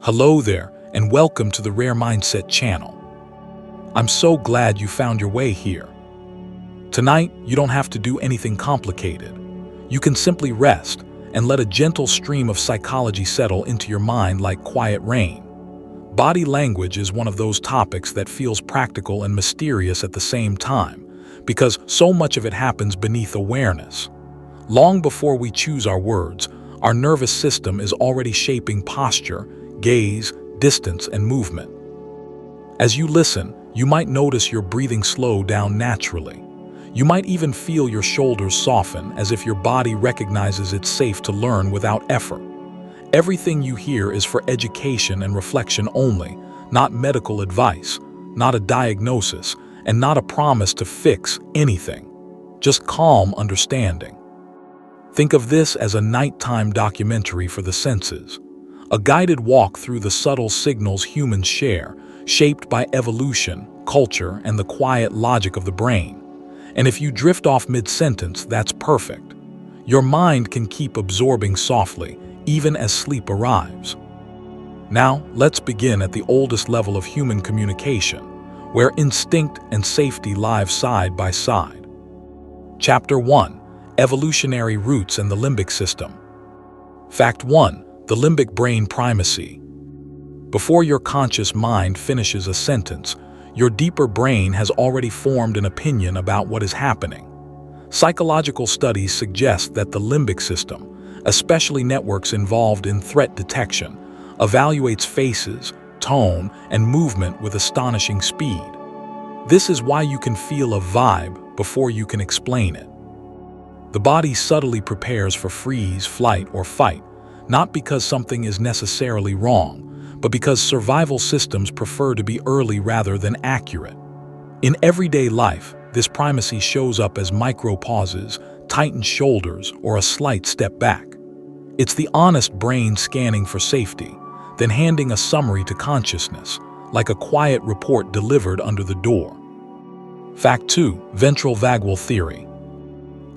Hello there, and welcome to the Rare Mindset channel. I'm so glad you found your way here. Tonight, you don't have to do anything complicated. You can simply rest and let a gentle stream of psychology settle into your mind like quiet rain. Body language is one of those topics that feels practical and mysterious at the same time, because so much of it happens beneath awareness. Long before we choose our words, our nervous system is already shaping posture, gaze, distance, and movement. As you listen, you might notice your breathing slow down naturally. You might even feel your shoulders soften as if your body recognizes it's safe to learn without effort. Everything you hear is for education and reflection only, not medical advice, not a diagnosis, and not a promise to fix anything. Just calm understanding. Think of this as a nighttime documentary for the senses, a guided walk through the subtle signals humans share, shaped by evolution, culture, and the quiet logic of the brain. And if you drift off mid-sentence, that's perfect. Your mind can keep absorbing softly, even as sleep arrives. Now, let's begin at the oldest level of human communication, where instinct and safety live side by side. Chapter 1. Evolutionary Roots and the Limbic System. Fact 1. The limbic brain primacy. Before your conscious mind finishes a sentence, your deeper brain has already formed an opinion about what is happening. Psychological studies suggest that the limbic system, especially networks involved in threat detection, evaluates faces, tone, and movement with astonishing speed. This is why you can feel a vibe before you can explain it. The body subtly prepares for freeze, flight, or fight, not because something is necessarily wrong, but because survival systems prefer to be early rather than accurate. In everyday life, this primacy shows up as micro-pauses, tightened shoulders, or a slight step back. It's the honest brain scanning for safety, then handing a summary to consciousness, like a quiet report delivered under the door. Fact 2. Ventral vagal theory.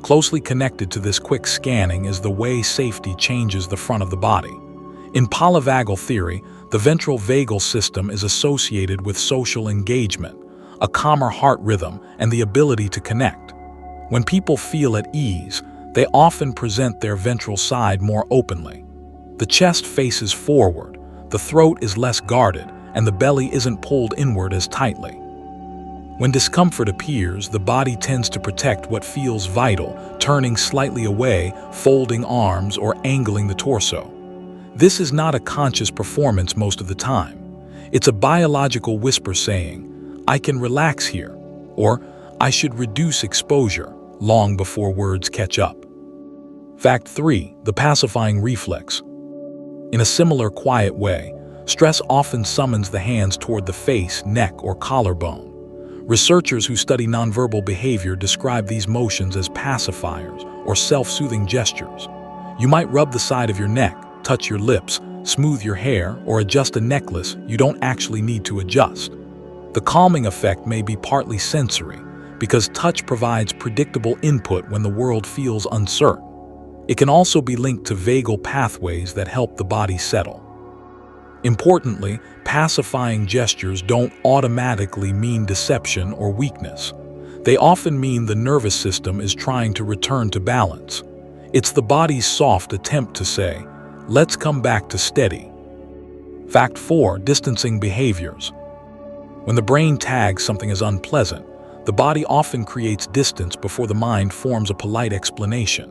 Closely connected to this quick scanning is the way safety changes the front of the body. In polyvagal theory, the ventral vagal system is associated with social engagement, a calmer heart rhythm, and the ability to connect. When people feel at ease, they often present their ventral side more openly. The chest faces forward, the throat is less guarded, and the belly isn't pulled inward as tightly. When discomfort appears, the body tends to protect what feels vital, turning slightly away, folding arms, or angling the torso. This is not a conscious performance most of the time. It's a biological whisper saying, "I can relax here," or "I should reduce exposure," long before words catch up. Fact 3. The pacifying reflex. In a similar quiet way, stress often summons the hands toward the face, neck, or collarbone. Researchers who study nonverbal behavior describe these motions as pacifiers or self-soothing gestures. You might rub the side of your neck, touch your lips, smooth your hair, or adjust a necklace you don't actually need to adjust. The calming effect may be partly sensory, because touch provides predictable input when the world feels uncertain. It can also be linked to vagal pathways that help the body settle. Importantly, pacifying gestures don't automatically mean deception or weakness. They often mean the nervous system is trying to return to balance. It's the body's soft attempt to say, "Let's come back to steady." Fact 4. Distancing behaviors. When the brain tags something as unpleasant, the body often creates distance before the mind forms a polite explanation.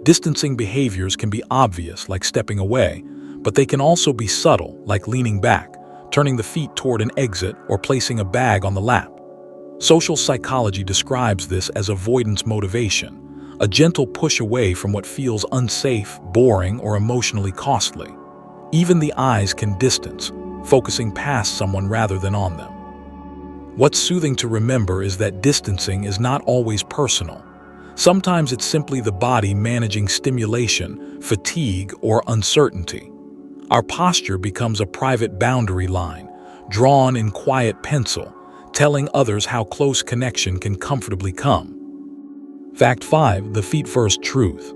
Distancing behaviors can be obvious, like stepping away, but they can also be subtle, like leaning back, turning the feet toward an exit, or placing a bag on the lap. Social psychology describes this as avoidance motivation, a gentle push away from what feels unsafe, boring, or emotionally costly. Even the eyes can distance, focusing past someone rather than on them. What's soothing to remember is that distancing is not always personal. Sometimes it's simply the body managing stimulation, fatigue, or uncertainty. Our posture becomes a private boundary line, drawn in quiet pencil, telling others how close connection can comfortably come. Fact 5. The feet-first truth.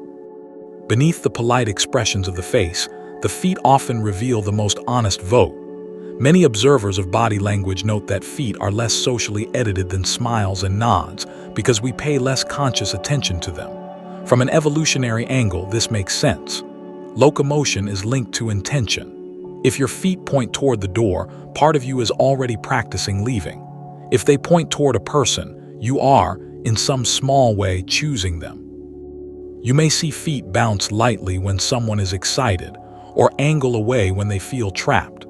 Beneath the polite expressions of the face, the feet often reveal the most honest vote. Many observers of body language note that feet are less socially edited than smiles and nods because we pay less conscious attention to them. From an evolutionary angle, this makes sense. Locomotion is linked to intention. If your feet point toward the door, part of you is already practicing leaving. If they point toward a person, you are, in some small way, choosing them. You may see feet bounce lightly when someone is excited, or angle away when they feel trapped.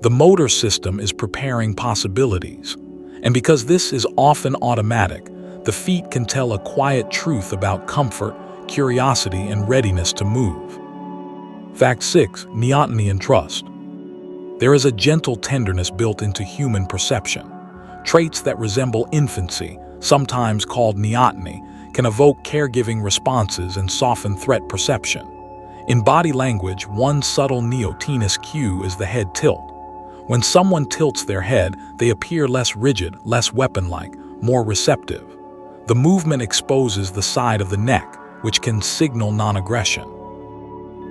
The motor system is preparing possibilities. And because this is often automatic, the feet can tell a quiet truth about comfort, curiosity, and readiness to move. Fact 6. Neoteny and trust. There is a gentle tenderness built into human perception. Traits that resemble infancy, sometimes called neoteny, can evoke caregiving responses and soften threat perception. In body language, one subtle neotenous cue is the head tilt. When someone tilts their head, they appear less rigid, less weapon-like, more receptive. The movement exposes the side of the neck, which can signal non-aggression.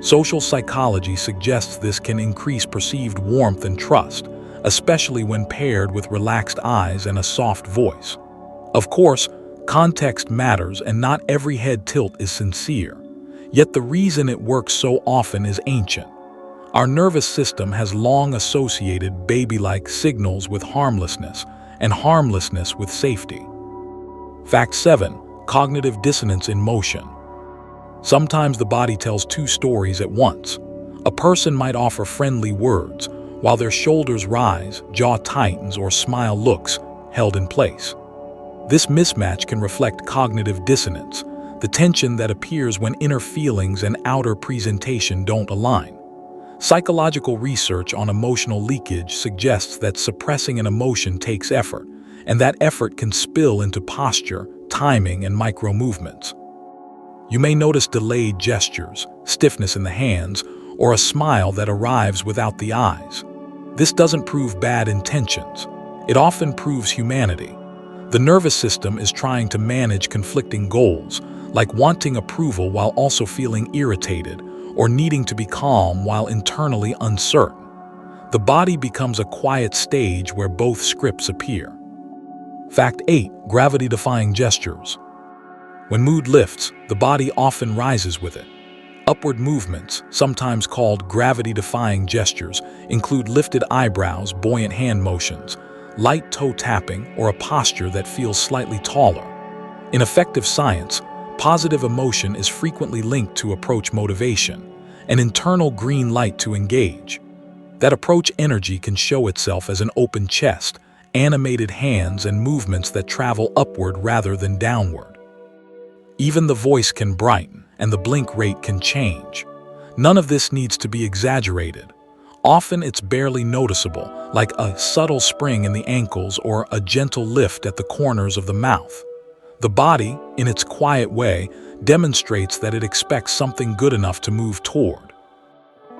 Social psychology suggests this can increase perceived warmth and trust, especially when paired with relaxed eyes and a soft voice. Of course, context matters and not every head tilt is sincere. Yet the reason it works so often is ancient. Our nervous system has long associated baby-like signals with harmlessness and harmlessness with safety. Fact 7. Cognitive dissonance in motion. Sometimes the body tells two stories at once. A person might offer friendly words, while their shoulders rise, jaw tightens, or smile looks held in place. This mismatch can reflect cognitive dissonance, the tension that appears when inner feelings and outer presentation don't align. Psychological research on emotional leakage suggests that suppressing an emotion takes effort, and that effort can spill into posture, timing, and micro-movements. You may notice delayed gestures, stiffness in the hands, or a smile that arrives without the eyes. This doesn't prove bad intentions. It often proves humanity. The nervous system is trying to manage conflicting goals, like wanting approval while also feeling irritated, or needing to be calm while internally uncertain. The body becomes a quiet stage where both scripts appear. Fact 8. Gravity-defying gestures. When mood lifts, the body often rises with it. Upward movements, sometimes called gravity-defying gestures, include lifted eyebrows, buoyant hand motions, light toe tapping, or a posture that feels slightly taller. In effective science, positive emotion is frequently linked to approach motivation, an internal green light to engage. That approach energy can show itself as an open chest, animated hands, and movements that travel upward rather than downward. Even the voice can brighten, and the blink rate can change. None of this needs to be exaggerated. Often it's barely noticeable, like a subtle spring in the ankles or a gentle lift at the corners of the mouth. The body, in its quiet way, demonstrates that it expects something good enough to move toward.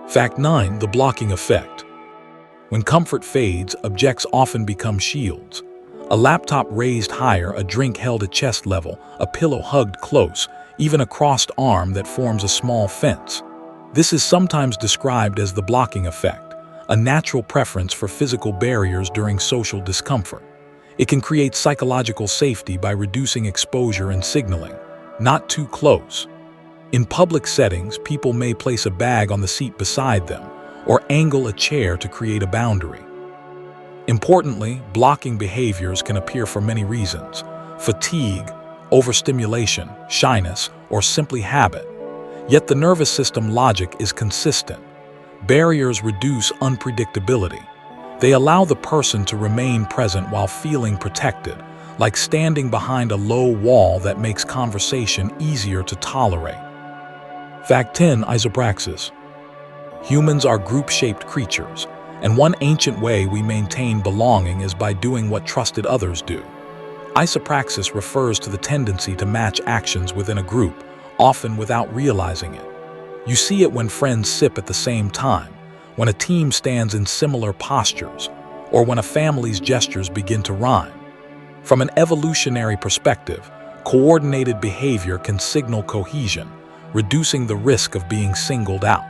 Fact 9. The blocking effect. When comfort fades, objects often become shields. A laptop raised higher, a drink held at chest level, a pillow hugged close, even a crossed arm that forms a small fence. This is sometimes described as the blocking effect, a natural preference for physical barriers during social discomfort. It can create psychological safety by reducing exposure and signaling, not too close. In public settings, people may place a bag on the seat beside them or angle a chair to create a boundary. Importantly, blocking behaviors can appear for many reasons: fatigue, overstimulation, shyness, or simply habit. Yet the nervous system logic is consistent. Barriers reduce unpredictability. They allow the person to remain present while feeling protected, like standing behind a low wall that makes conversation easier to tolerate. Fact 10. Isopraxis. Humans are group-shaped creatures, and one ancient way we maintain belonging is by doing what trusted others do. Isopraxis refers to the tendency to match actions within a group, often without realizing it. You see it when friends sip at the same time, when a team stands in similar postures, or when a family's gestures begin to rhyme. From an evolutionary perspective, coordinated behavior can signal cohesion, reducing the risk of being singled out.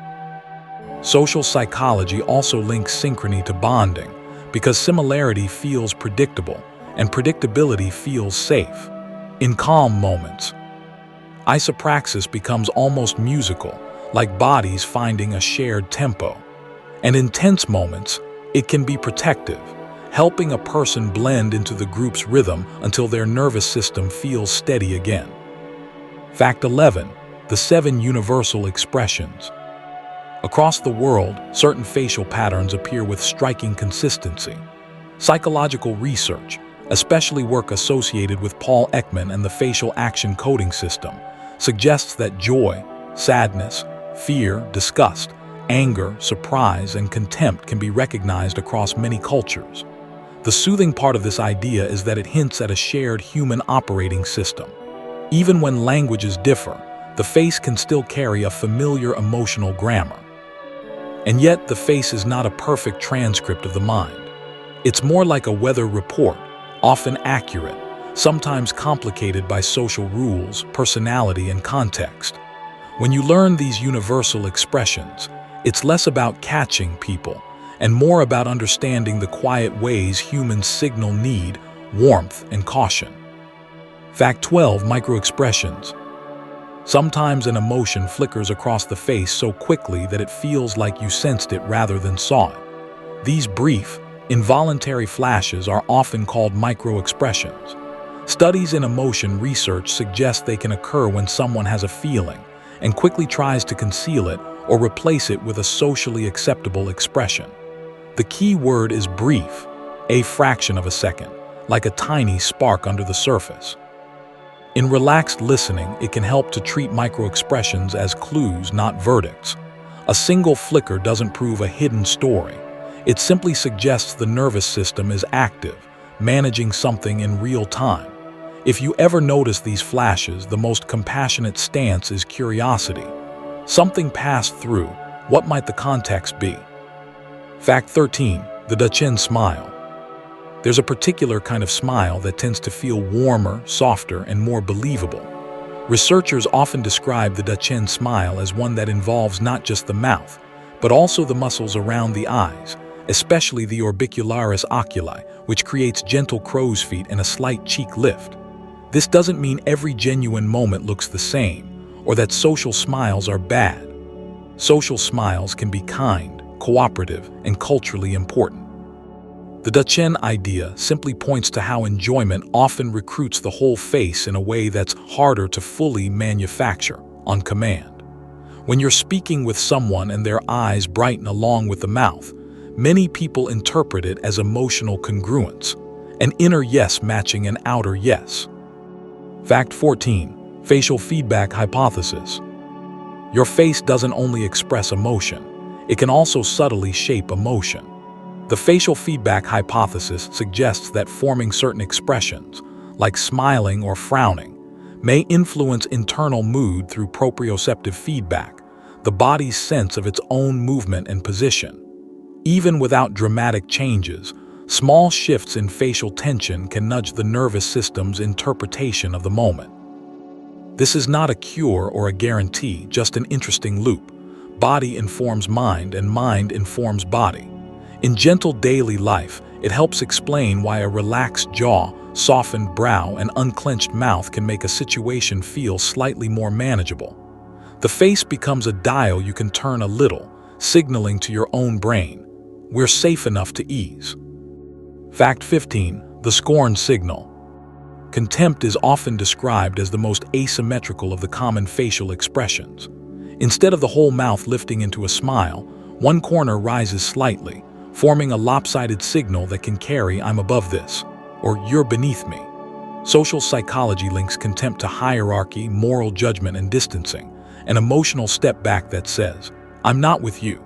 Social psychology also links synchrony to bonding because similarity feels predictable and predictability feels safe. In calm moments, isopraxis becomes almost musical, like bodies finding a shared tempo. And in tense moments, it can be protective, helping a person blend into the group's rhythm until their nervous system feels steady again. Fact 11. The 7 universal expressions. Across the world, certain facial patterns appear with striking consistency. Psychological research, especially work associated with Paul Ekman and the facial action coding system, suggests that joy, sadness, fear, disgust, anger, surprise, and contempt can be recognized across many cultures. The soothing part of this idea is that it hints at a shared human operating system. Even when languages differ, the face can still carry a familiar emotional grammar. And yet, the face is not a perfect transcript of the mind. It's more like a weather report, often accurate, sometimes complicated by social rules, personality, and context. When you learn these universal expressions, it's less about catching people and more about understanding the quiet ways humans signal need, warmth, and caution. Fact 12. Microexpressions. Sometimes an emotion flickers across the face so quickly that it feels like you sensed it rather than saw it. These brief, involuntary flashes are often called microexpressions. Studies in emotion research suggest they can occur when someone has a feeling and quickly tries to conceal it or replace it with a socially acceptable expression. The key word is brief, a fraction of a second, like a tiny spark under the surface. In relaxed listening, it can help to treat microexpressions as clues, not verdicts. A single flicker doesn't prove a hidden story. It simply suggests the nervous system is active, managing something in real time. If you ever notice these flashes, the most compassionate stance is curiosity. Something passed through. What might the context be? Fact 13. The Duchenne smile. There's a particular kind of smile that tends to feel warmer, softer, and more believable. Researchers often describe the Duchenne smile as one that involves not just the mouth, but also the muscles around the eyes, especially the orbicularis oculi, which creates gentle crow's feet and a slight cheek lift. This doesn't mean every genuine moment looks the same, or that social smiles are bad. Social smiles can be kind, cooperative, and culturally important. The Duchenne idea simply points to how enjoyment often recruits the whole face in a way that's harder to fully manufacture on command. When you're speaking with someone and their eyes brighten along with the mouth, many people interpret it as emotional congruence, an inner yes matching an outer yes. Fact 14. Facial feedback hypothesis. Your face doesn't only express emotion, it can also subtly shape emotion. The facial feedback hypothesis suggests that forming certain expressions, like smiling or frowning, may influence internal mood through proprioceptive feedback, the body's sense of its own movement and position. Even without dramatic changes, small shifts in facial tension can nudge the nervous system's interpretation of the moment. This is not a cure or a guarantee, just an interesting loop. Body informs mind and mind informs body. In gentle daily life, it helps explain why a relaxed jaw, softened brow, and unclenched mouth can make a situation feel slightly more manageable. The face becomes a dial you can turn a little, signaling to your own brain, we're safe enough to ease. Fact 15. The scorn signal. Contempt is often described as the most asymmetrical of the common facial expressions. Instead of the whole mouth lifting into a smile, one corner rises slightly, forming a lopsided signal that can carry "I'm above this" or "you're beneath me." Social psychology links contempt to hierarchy, moral judgment, and distancing, an emotional step back that says, "I'm not with you."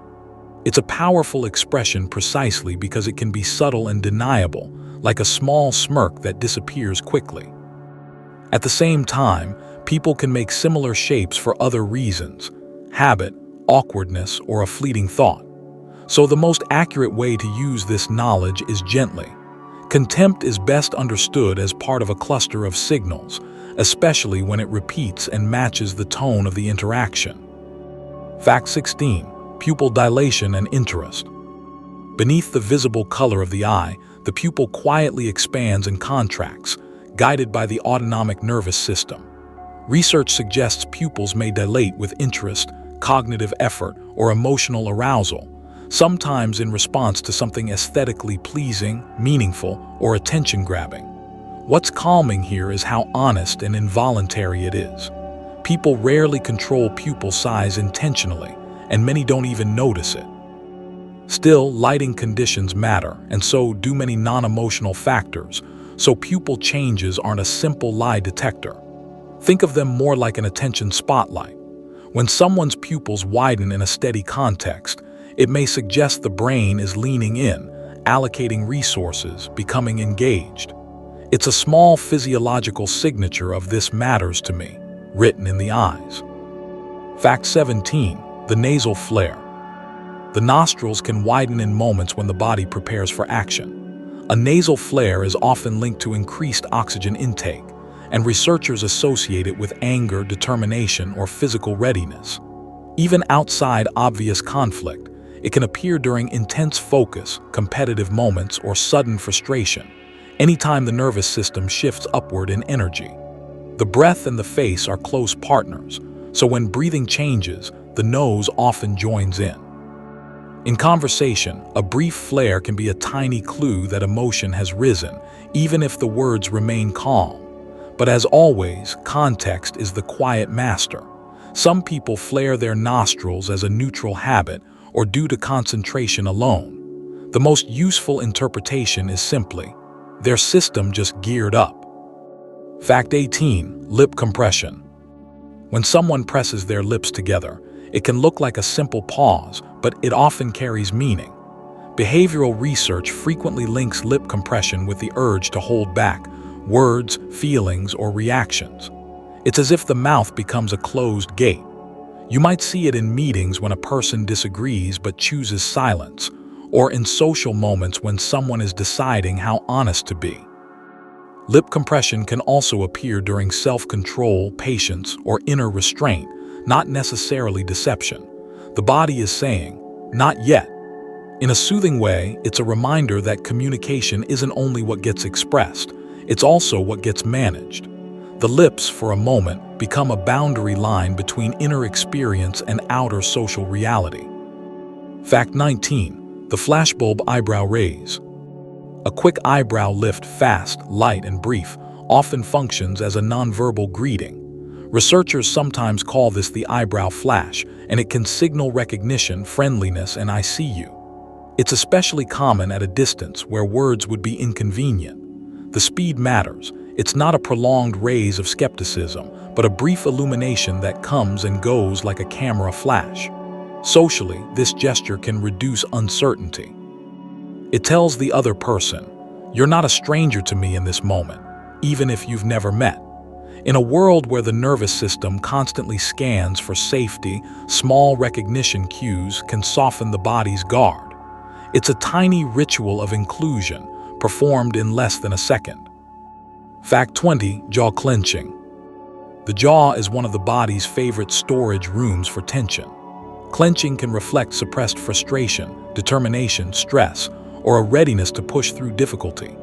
It's a powerful expression precisely because it can be subtle and deniable, like a small smirk that disappears quickly. At the same time, people can make similar shapes for other reasons: habit, awkwardness, or a fleeting thought. So the most accurate way to use this knowledge is gently. Contempt is best understood as part of a cluster of signals, especially when it repeats and matches the tone of the interaction. Fact 16. Pupil dilation and interest. Beneath the visible color of the eye, the pupil quietly expands and contracts, guided by the autonomic nervous system. Research suggests pupils may dilate with interest, cognitive effort, or emotional arousal, sometimes in response to something aesthetically pleasing, meaningful, or attention-grabbing. What's calming here is how honest and involuntary it is. People rarely control pupil size intentionally, and many don't even notice it. Still, lighting conditions matter, and so do many non-emotional factors, so pupil changes aren't a simple lie detector. Think of them more like an attention spotlight. When someone's pupils widen in a steady context, it may suggest the brain is leaning in, allocating resources, becoming engaged. It's a small physiological signature of "this matters to me," written in the eyes. Fact 17. The nasal flare. The nostrils can widen in moments when the body prepares for action. A nasal flare is often linked to increased oxygen intake, and researchers associate it with anger, determination, or physical readiness. Even outside obvious conflict, it can appear during intense focus, competitive moments, or sudden frustration, anytime the nervous system shifts upward in energy. The breath and the face are close partners, so when breathing changes, the nose often joins in. In conversation, a brief flare can be a tiny clue that emotion has risen, even if the words remain calm. But as always, context is the quiet master. Some people flare their nostrils as a neutral habit or due to concentration alone. The most useful interpretation is simply, their system just geared up. Fact 18. Lip compression. When someone presses their lips together, it can look like a simple pause, but it often carries meaning. Behavioral research frequently links lip compression with the urge to hold back words, feelings, or reactions. It's as if the mouth becomes a closed gate. You might see it in meetings when a person disagrees but chooses silence, or in social moments when someone is deciding how honest to be. Lip compression can also appear during self-control, patience, or inner restraint, not necessarily deception. The body is saying, "Not yet." In a soothing way, it's a reminder that communication isn't only what gets expressed, it's also what gets managed. The lips, for a moment, become a boundary line between inner experience and outer social reality. Fact 19. The flashbulb eyebrow raise. A quick eyebrow lift, fast, light, and brief, often functions as a nonverbal greeting. Researchers sometimes call this the eyebrow flash, and it can signal recognition, friendliness, and "I see you." It's especially common at a distance where words would be inconvenient. The speed matters. It's not a prolonged raise of skepticism, but a brief illumination that comes and goes like a camera flash. Socially, this gesture can reduce uncertainty. It tells the other person, "You're not a stranger to me in this moment, even if you've never met." In a world where the nervous system constantly scans for safety, small recognition cues can soften the body's guard. It's a tiny ritual of inclusion, performed in less than a second. Fact 20. Jaw clenching. The jaw is one of the body's favorite storage rooms for tension. Clenching can reflect suppressed frustration, determination, stress, or a readiness to push through difficulty.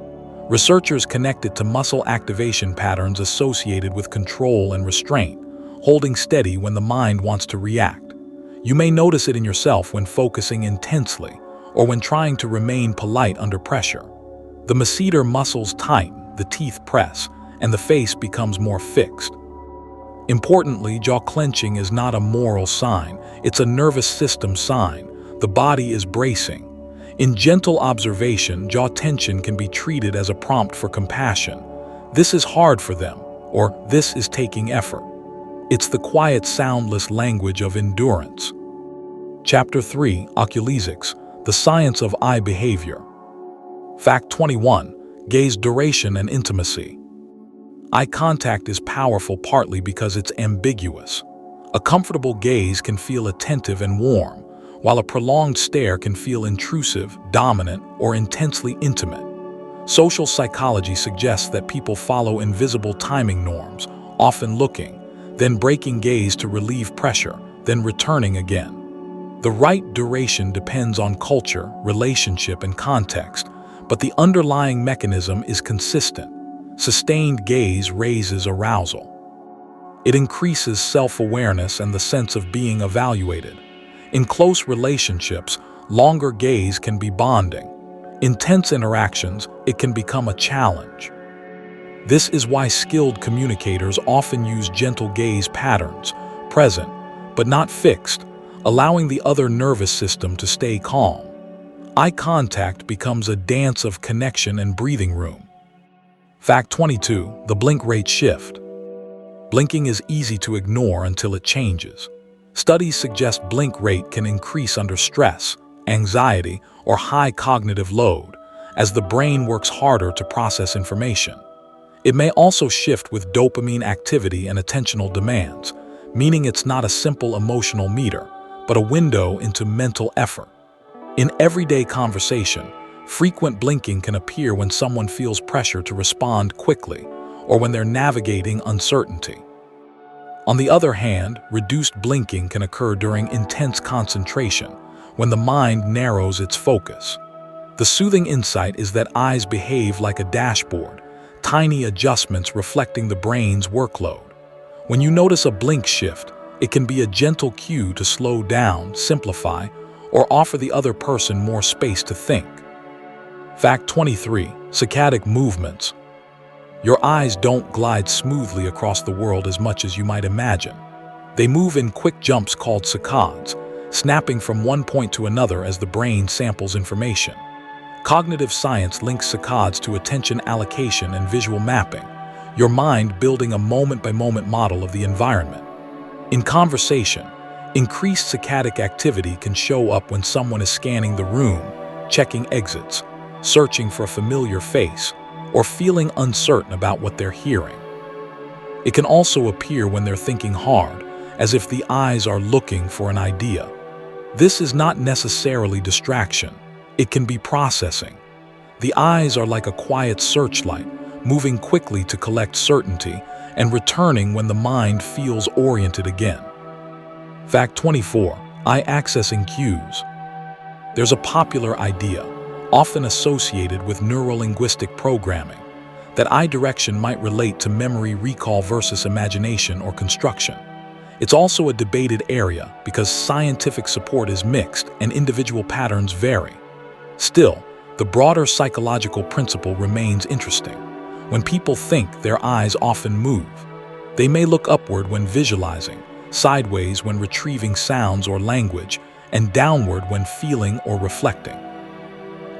Researchers connect it to muscle activation patterns associated with control and restraint, holding steady when the mind wants to react. You may notice it in yourself when focusing intensely, or when trying to remain polite under pressure. The masseter muscles tighten, the teeth press, and the face becomes more fixed. Importantly, jaw clenching is not a moral sign, it's a nervous system sign. The body is bracing. In gentle observation, jaw tension can be treated as a prompt for compassion. "This is hard for them," or "this is taking effort." It's the quiet, soundless language of endurance. Chapter 3. Oculesics, the science of eye behavior. Fact 21. Gaze duration and intimacy. Eye contact is powerful partly because it's ambiguous. A comfortable gaze can feel attentive and warm, while a prolonged stare can feel intrusive, dominant, or intensely intimate. Social psychology suggests that people follow invisible timing norms, often looking, then breaking gaze to relieve pressure, then returning again. The right duration depends on culture, relationship, and context, but the underlying mechanism is consistent. Sustained gaze raises arousal. It increases self-awareness and the sense of being evaluated. In close relationships, longer gaze can be bonding. Intense interactions, it can become a challenge. This is why skilled communicators often use gentle gaze patterns, present, but not fixed, allowing the other nervous system to stay calm. Eye contact becomes a dance of connection and breathing room. Fact 22. The blink rate shift. Blinking is easy to ignore until it changes. Studies suggest blink rate can increase under stress, anxiety, or high cognitive load, as the brain works harder to process information. It may also shift with dopamine activity and attentional demands, meaning it's not a simple emotional meter, but a window into mental effort. In everyday conversation, frequent blinking can appear when someone feels pressure to respond quickly, or when they're navigating uncertainty. On the other hand, reduced blinking can occur during intense concentration, when the mind narrows its focus. The soothing insight is that eyes behave like a dashboard, tiny adjustments reflecting the brain's workload. When you notice a blink shift, it can be a gentle cue to slow down, simplify, or offer the other person more space to think. Fact 23. Saccadic movements. Your eyes don't glide smoothly across the world as much as you might imagine. They move in quick jumps called saccades, snapping from one point to another as the brain samples information. Cognitive science links saccades to attention allocation and visual mapping, your mind building a moment-by-moment model of the environment. In conversation, increased saccadic activity can show up when someone is scanning the room, checking exits, searching for a familiar face, or feeling uncertain about what they're hearing. It can also appear when they're thinking hard, as if the eyes are looking for an idea. This is not necessarily distraction. It can be processing. The eyes are like a quiet searchlight, moving quickly to collect certainty and returning when the mind feels oriented again. Fact 24. Eye accessing cues. There's a popular idea, often associated with neurolinguistic programming, that eye direction might relate to memory recall versus imagination or construction. It's also a debated area because scientific support is mixed and individual patterns vary. Still, the broader psychological principle remains interesting. When people think, their eyes often move. They may look upward when visualizing, sideways when retrieving sounds or language, and downward when feeling or reflecting.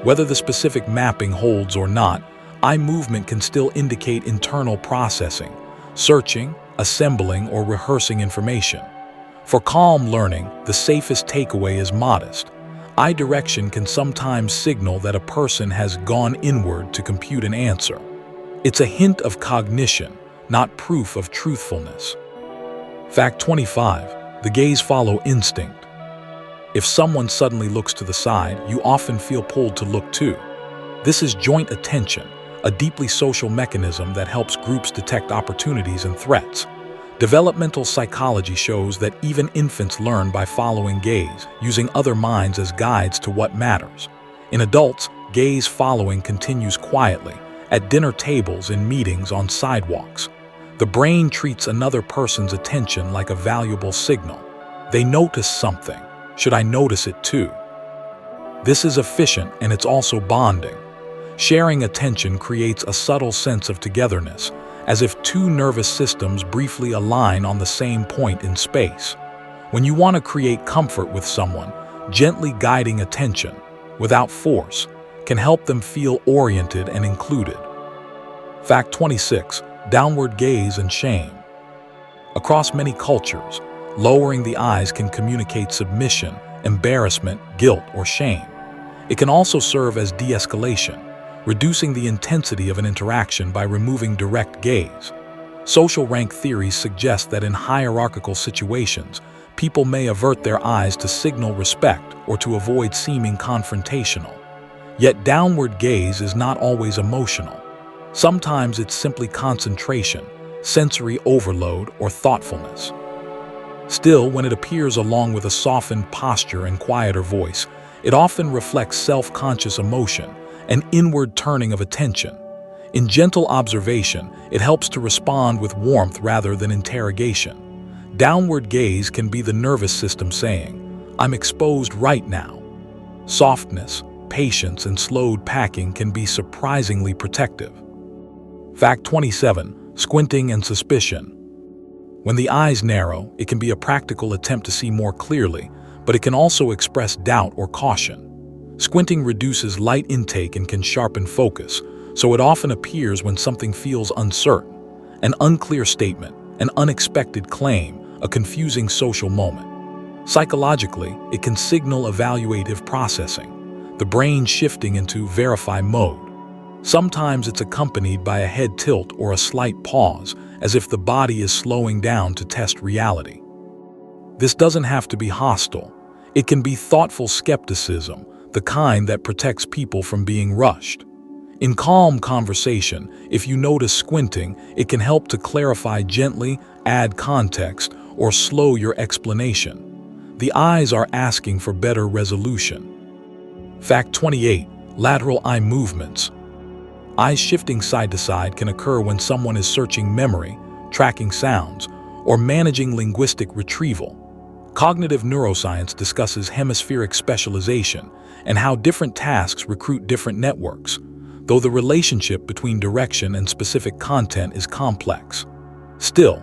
Whether the specific mapping holds or not, eye movement can still indicate internal processing, searching, assembling, or rehearsing information. For calm learning, the safest takeaway is modest. Eye direction can sometimes signal that a person has gone inward to compute an answer. It's a hint of cognition, not proof of truthfulness. Fact 25. The gaze follow instinct. If someone suddenly looks to the side, you often feel pulled to look too. This is joint attention, a deeply social mechanism that helps groups detect opportunities and threats. Developmental psychology shows that even infants learn by following gaze, using other minds as guides to what matters. In adults, gaze following continues quietly, at dinner tables, in meetings, on sidewalks. The brain treats another person's attention like a valuable signal. They notice something. Should I notice it too? This is efficient, and it's also bonding. Sharing attention creates a subtle sense of togetherness, as if two nervous systems briefly align on the same point in space. When you want to create comfort with someone, gently guiding attention, without force, can help them feel oriented and included. Fact 26. Downward gaze and shame. Across many cultures, lowering the eyes can communicate submission, embarrassment, guilt, or shame. It can also serve as de-escalation, reducing the intensity of an interaction by removing direct gaze. Social rank theories suggest that in hierarchical situations, people may avert their eyes to signal respect or to avoid seeming confrontational. Yet downward gaze is not always emotional. Sometimes it's simply concentration, sensory overload, or thoughtfulness. Still, when it appears along with a softened posture and quieter voice, it often reflects self-conscious emotion, an inward turning of attention. In gentle observation, it helps to respond with warmth rather than interrogation. Downward gaze can be the nervous system saying, "I'm exposed right now." Softness, patience, and slowed packing can be surprisingly protective. Fact 27. Squinting and suspicion. When the eyes narrow, it can be a practical attempt to see more clearly, but it can also express doubt or caution. Squinting reduces light intake and can sharpen focus, so it often appears when something feels uncertain. An unclear statement, an unexpected claim, a confusing social moment. Psychologically, it can signal evaluative processing, the brain shifting into verify mode. Sometimes it's accompanied by a head tilt or a slight pause, as if the body is slowing down to test reality. This doesn't have to be hostile. It can be thoughtful skepticism, the kind that protects people from being rushed. In calm conversation, if you notice squinting, it can help to clarify gently, add context, or slow your explanation. The eyes are asking for better resolution. Fact 28. Lateral eye movements. Eyes shifting side to side can occur when someone is searching memory, tracking sounds, or managing linguistic retrieval. Cognitive neuroscience discusses hemispheric specialization and how different tasks recruit different networks, though the relationship between direction and specific content is complex. Still,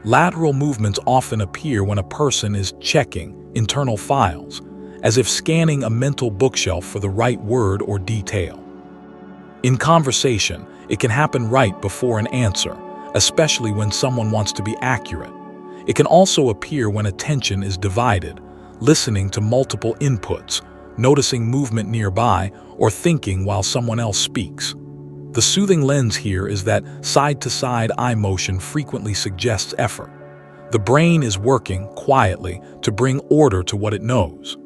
lateral movements often appear when a person is checking internal files, as if scanning a mental bookshelf for the right word or detail. In conversation, it can happen right before an answer, especially when someone wants to be accurate. It can also appear when attention is divided, listening to multiple inputs, noticing movement nearby, or thinking while someone else speaks. The soothing lens here is that side-to-side eye motion frequently suggests effort. The brain is working quietly to bring order to what it knows.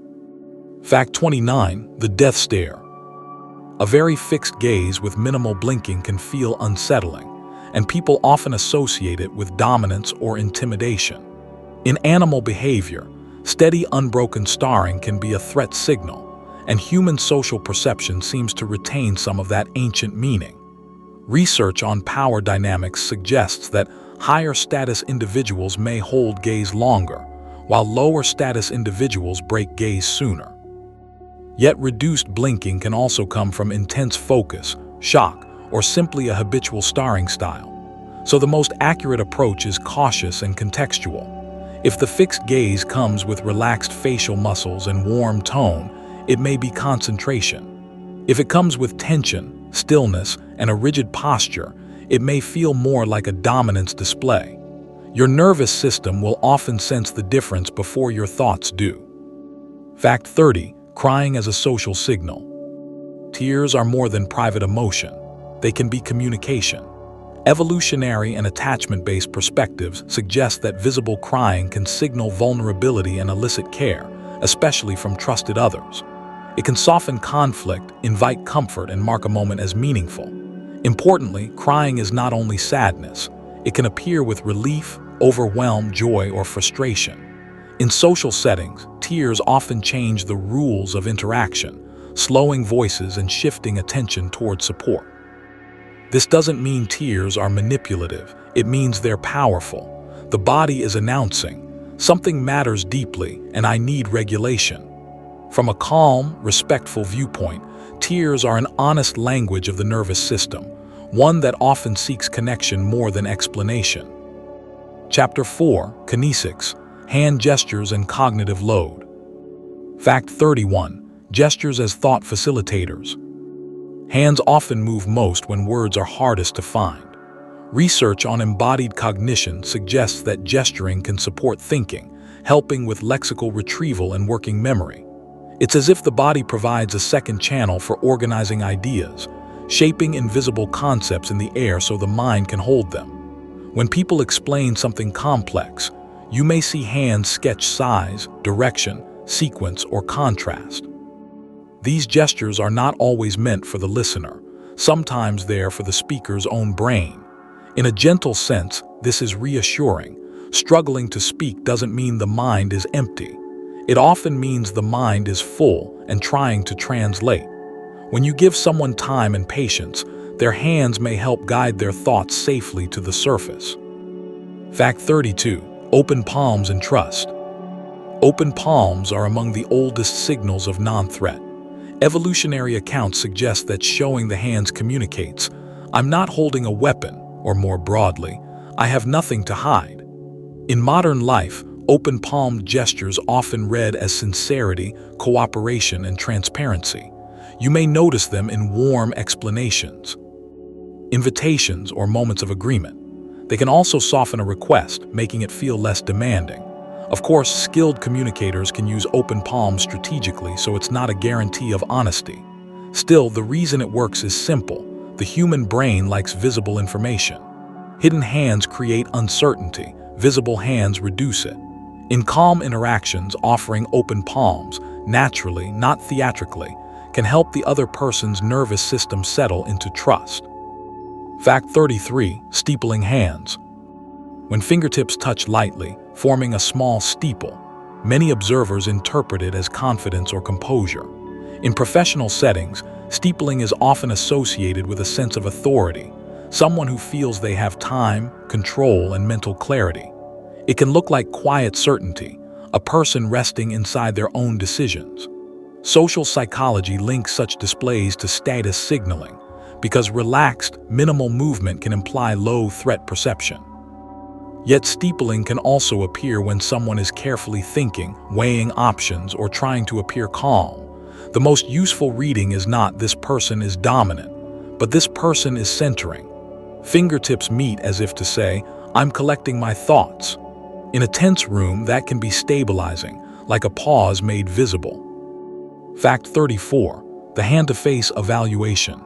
Fact 29. The death stare. A very fixed gaze with minimal blinking can feel unsettling, and people often associate it with dominance or intimidation. In animal behavior, steady, unbroken staring can be a threat signal, and human social perception seems to retain some of that ancient meaning. Research on power dynamics suggests that higher status individuals may hold gaze longer, while lower status individuals break gaze sooner. Yet reduced blinking can also come from intense focus, shock, or simply a habitual staring style. So the most accurate approach is cautious and contextual. If the fixed gaze comes with relaxed facial muscles and warm tone, it may be concentration. If it comes with tension, stillness, and a rigid posture, it may feel more like a dominance display. Your nervous system will often sense the difference before your thoughts do. Fact 30. Crying as a social signal. Tears are more than private emotion. They can be communication. Evolutionary and attachment-based perspectives suggest that visible crying can signal vulnerability and elicit care, especially from trusted others. It can soften conflict, invite comfort, and mark a moment as meaningful. Importantly, crying is not only sadness. It can appear with relief, overwhelm, joy, or frustration. In social settings, tears often change the rules of interaction, slowing voices and shifting attention toward support. This doesn't mean tears are manipulative. It means they're powerful. The body is announcing, something matters deeply and I need regulation. From a calm, respectful viewpoint, tears are an honest language of the nervous system, one that often seeks connection more than explanation. Chapter 4. Kinesics. Hand gestures and cognitive load. Fact 31. Gestures as thought facilitators. Hands often move most when words are hardest to find. Research on embodied cognition suggests that gesturing can support thinking, helping with lexical retrieval and working memory. It's as if the body provides a second channel for organizing ideas, shaping invisible concepts in the air so the mind can hold them. When people explain something complex, you may see hands sketch size, direction, sequence, or contrast. These gestures are not always meant for the listener. Sometimes they're for the speaker's own brain. In a gentle sense, this is reassuring, Struggling to speak doesn't mean the mind is empty. It often means the mind is full and trying to translate. When you give someone time and patience, their hands may help guide their thoughts safely to the surface. Fact 32. Open palms and trust. Open palms are among the oldest signals of non-threat. Evolutionary accounts suggest that showing the hands communicates, "I'm not holding a weapon," or more broadly, "I have nothing to hide." In modern life, open-palmed gestures often read as sincerity, cooperation, and transparency. You may notice them in warm explanations, invitations, or moments of agreement. They can also soften a request, making it feel less demanding. Of course, skilled communicators can use open palms strategically, so it's not a guarantee of honesty. Still, the reason it works is simple. The human brain likes visible information. Hidden hands create uncertainty. Visible hands reduce it. In calm interactions, offering open palms, naturally, not theatrically, can help the other person's nervous system settle into trust. Fact 33. Steepling hands. When fingertips touch lightly, forming a small steeple, many observers interpret it as confidence or composure. In professional settings, steepling is often associated with a sense of authority, someone who feels they have time, control, and mental clarity. It can look like quiet certainty, a person resting inside their own decisions. Social psychology links such displays to status signaling, because relaxed, minimal movement can imply low threat perception. Yet steepling can also appear when someone is carefully thinking, weighing options, or trying to appear calm. The most useful reading is not "this person is dominant," but "this person is centering." Fingertips meet as if to say, "I'm collecting my thoughts." In a tense room, that can be stabilizing, like a pause made visible. Fact 34. The hand-to-face evaluation.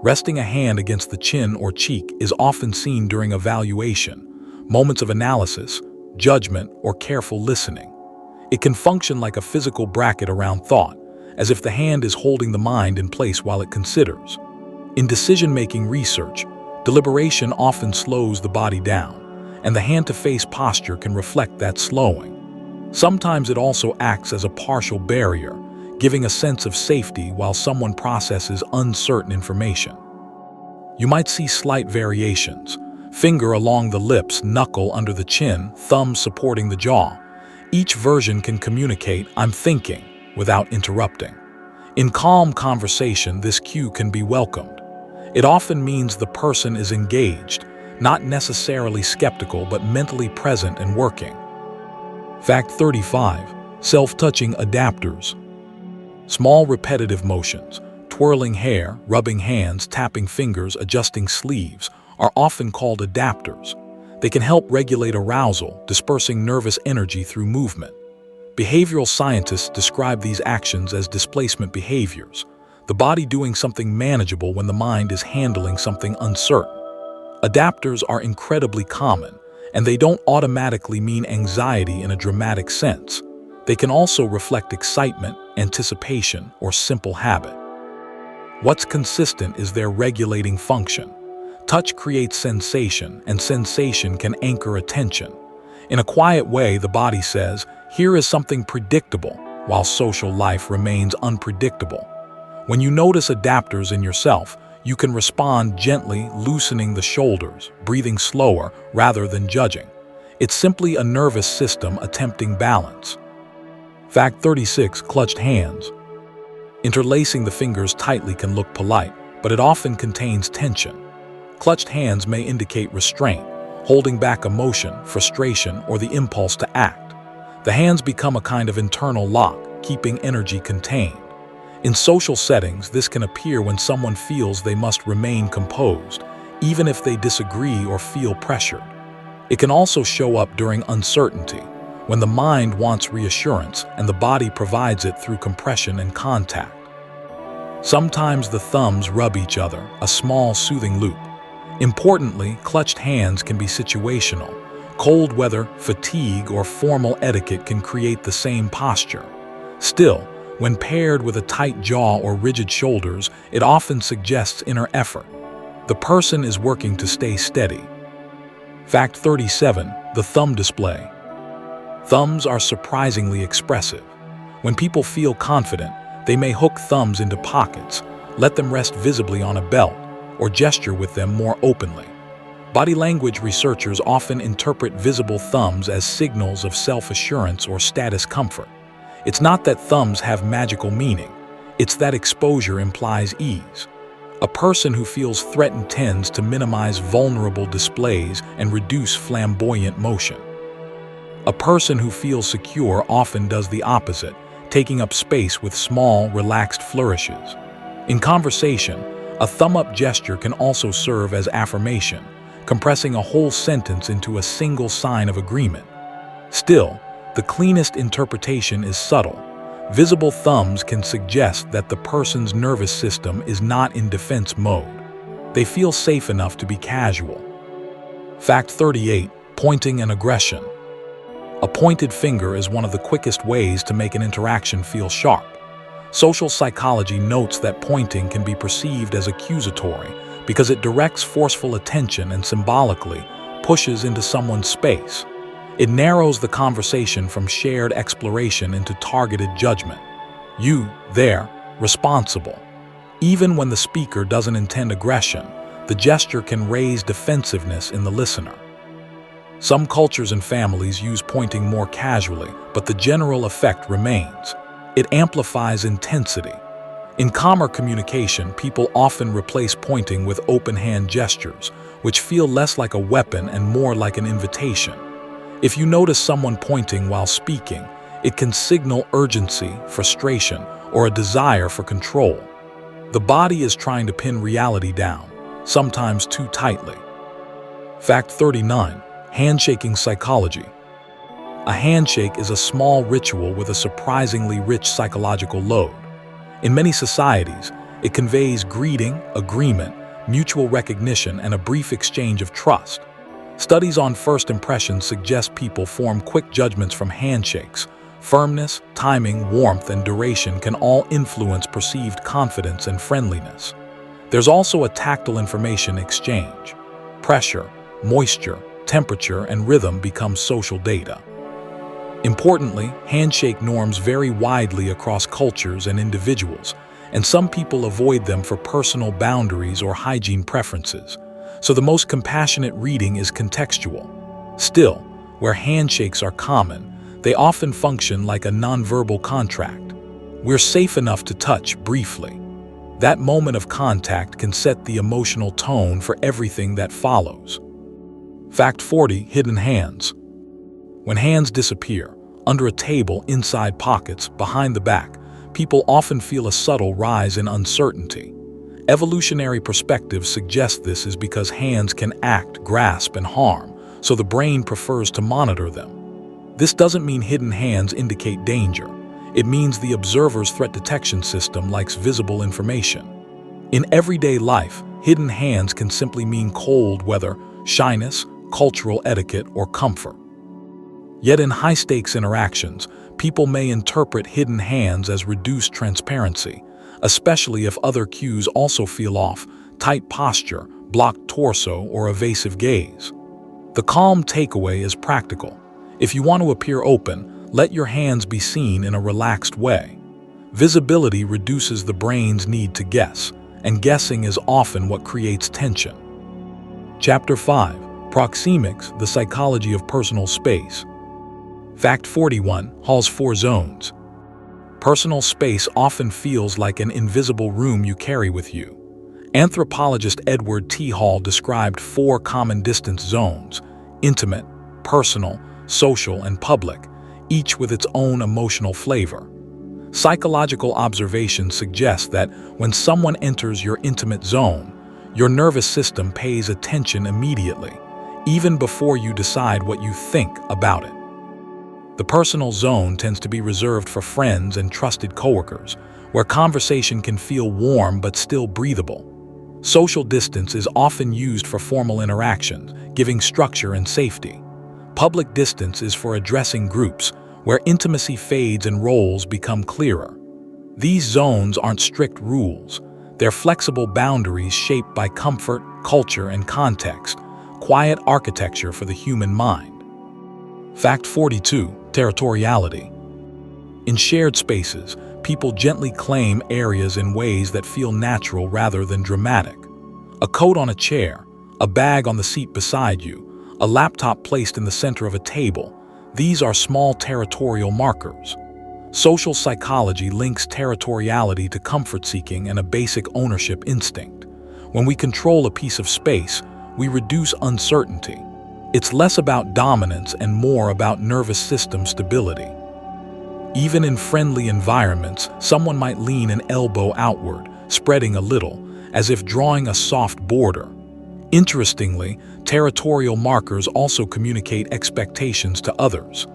Resting a hand against the chin or cheek is often seen during evaluation, moments of analysis, judgment, or careful listening. It can function like a physical bracket around thought, as if the hand is holding the mind in place while it considers. In decision-making research, deliberation often slows the body down, and the hand-to-face posture can reflect that slowing. Sometimes it also acts as a partial barrier, giving a sense of safety while someone processes uncertain information. You might see slight variations: finger along the lips, knuckle under the chin, thumb supporting the jaw. Each version can communicate "I'm thinking" without interrupting. In calm conversation, this cue can be welcomed. It often means the person is engaged, not necessarily skeptical, but mentally present and working. Fact 35. Self-touching adapters. Small repetitive motions, twirling hair, rubbing hands, tapping fingers, adjusting sleeves, are often called adapters. They can help regulate arousal, dispersing nervous energy through movement. Behavioral scientists describe these actions as displacement behaviors, the body doing something manageable when the mind is handling something uncertain. Adapters are incredibly common, and they don't automatically mean anxiety in a dramatic sense. They can also reflect excitement, anticipation, or simple habit. What's consistent is their regulating function. Touch creates sensation, and sensation can anchor attention. In a quiet way, the body says, "Here is something predictable," while social life remains unpredictable. When you notice adapters in yourself, you can respond gently, loosening the shoulders, breathing slower rather than judging. It's simply a nervous system attempting balance. Fact 36. Clutched hands. Interlacing the fingers tightly can look polite, but it often contains tension. Clutched hands may indicate restraint, holding back emotion, frustration, or the impulse to act. The hands become a kind of internal lock, keeping energy contained. In social settings, this can appear when someone feels they must remain composed, even if they disagree or feel pressured. It can also show up during uncertainty, when the mind wants reassurance and the body provides it through compression and contact. Sometimes the thumbs rub each other, a small soothing loop. Importantly, clutched hands can be situational. Cold weather, fatigue, or formal etiquette can create the same posture. Still, when paired with a tight jaw or rigid shoulders, it often suggests inner effort. The person is working to stay steady. Fact 37. The thumb display. Thumbs are surprisingly expressive. When people feel confident, they may hook thumbs into pockets, let them rest visibly on a belt, or gesture with them more openly. Body language researchers often interpret visible thumbs as signals of self-assurance or status comfort. It's not that thumbs have magical meaning, it's that exposure implies ease. A person who feels threatened tends to minimize vulnerable displays and reduce flamboyant motion. A person who feels secure often does the opposite, taking up space with small, relaxed flourishes. In conversation, a thumb-up gesture can also serve as affirmation, compressing a whole sentence into a single sign of agreement. Still, the cleanest interpretation is subtle. Visible thumbs can suggest that the person's nervous system is not in defense mode. They feel safe enough to be casual. Fact 38. Pointing and aggression. A pointed finger is one of the quickest ways to make an interaction feel sharp. Social psychology notes that pointing can be perceived as accusatory because it directs forceful attention and symbolically pushes into someone's space. It narrows the conversation from shared exploration into targeted judgment. You, there, responsible. Even when the speaker doesn't intend aggression, the gesture can raise defensiveness in the listener. Some cultures and families use pointing more casually, but the general effect remains. It amplifies intensity. In calmer communication, people often replace pointing with open hand gestures, which feel less like a weapon and more like an invitation. If you notice someone pointing while speaking, it can signal urgency, frustration, or a desire for control. The body is trying to pin reality down, sometimes too tightly. Fact 39. Handshaking psychology. A handshake is a small ritual with a surprisingly rich psychological load. In many societies, it conveys greeting, agreement, mutual recognition, and a brief exchange of trust. Studies on first impressions suggest people form quick judgments from handshakes. Firmness, timing, warmth, and duration can all influence perceived confidence and friendliness. There's also a tactile information exchange. Pressure, moisture, temperature, and rhythm become social data. Importantly, handshake norms vary widely across cultures and individuals, and some people avoid them for personal boundaries or hygiene preferences. So the most compassionate reading is contextual. Still, where handshakes are common, they often function like a nonverbal contract. We're safe enough to touch briefly. That moment of contact can set the emotional tone for everything that follows. Fact 40. Hidden hands. When hands disappear, under a table, inside pockets, behind the back, people often feel a subtle rise in uncertainty. Evolutionary perspectives suggest this is because hands can act, grasp, and harm, so the brain prefers to monitor them. This doesn't mean hidden hands indicate danger. It means the observer's threat detection system likes visible information. In everyday life, hidden hands can simply mean cold weather, shyness, cultural etiquette, or comfort. Yet in high-stakes interactions, people may interpret hidden hands as reduced transparency, especially if other cues also feel off: tight posture, blocked torso, or evasive gaze. The calm takeaway is practical. If you want to appear open, let your hands be seen in a relaxed way. Visibility reduces the brain's need to guess, and guessing is often what creates tension. Chapter 5. Proxemics, the psychology of personal space. Fact 41. Hall's 4 zones. Personal space often feels like an invisible room you carry with you. Anthropologist Edward T. Hall described 4 common distance zones: intimate, personal, social, and public, each with its own emotional flavor. Psychological observations suggest that when someone enters your intimate zone, your nervous system pays attention immediately, even before you decide what you think about it. The personal zone tends to be reserved for friends and trusted coworkers, where conversation can feel warm but still breathable. Social distance is often used for formal interactions, giving structure and safety. Public distance is for addressing groups, where intimacy fades and roles become clearer. These zones aren't strict rules. They're flexible boundaries shaped by comfort, culture, and context, quiet architecture for the human mind. Fact 42. Territoriality. In shared spaces, people gently claim areas in ways that feel natural rather than dramatic. A coat on a chair, a bag on the seat beside you, a laptop placed in the center of a table, these are small territorial markers. Social psychology links territoriality to comfort-seeking and a basic ownership instinct. When we control a piece of space, we reduce uncertainty. It's less about dominance and more about nervous system stability. Even in friendly environments, someone might lean an elbow outward, spreading a little, as if drawing a soft border. Interestingly, territorial markers also communicate expectations to others.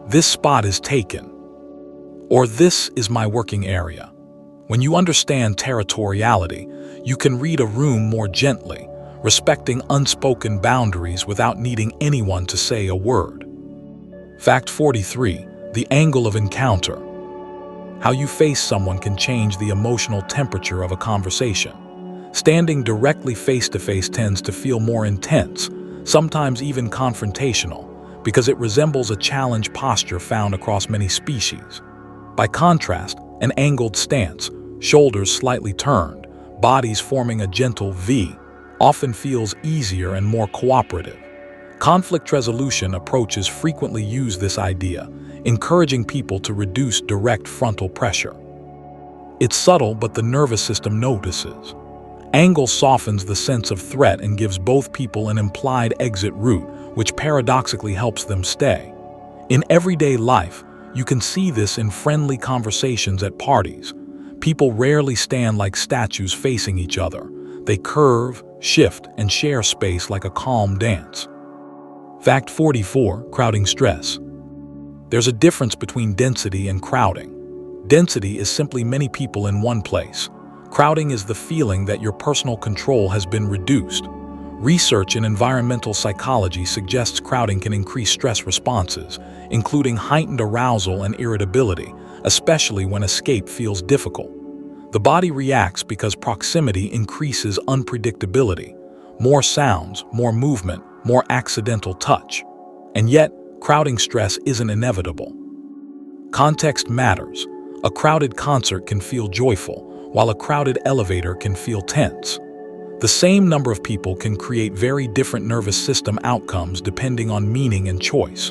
This spot is taken, or this is my working area. When you understand territoriality, you can read a room more gently, respecting unspoken boundaries without needing anyone to say a word. Fact 43. The angle of encounter. How you face someone can change the emotional temperature of a conversation. Standing directly face-to-face tends to feel more intense, sometimes even confrontational, because it resembles a challenge posture found across many species. By contrast, an angled stance, shoulders slightly turned, bodies forming a gentle V, often feels easier and more cooperative. Conflict resolution approaches frequently use this idea, encouraging people to reduce direct frontal pressure. It's subtle, but the nervous system notices. Angle softens the sense of threat and gives both people an implied exit route, which paradoxically helps them stay. In everyday life, you can see this in friendly conversations at parties. People rarely stand like statues facing each other. They curve, shift, and share space like a calm dance. Fact 44. Crowding stress. There's a difference between density and crowding. Density is simply many people in one place. Crowding is the feeling that your personal control has been reduced. Research in environmental psychology suggests crowding can increase stress responses, including heightened arousal and irritability, especially when escape feels difficult. The body reacts because proximity increases unpredictability. More sounds, more movement, more accidental touch. And yet, crowding stress isn't inevitable. Context matters. A crowded concert can feel joyful, while a crowded elevator can feel tense. The same number of people can create very different nervous system outcomes depending on meaning and choice.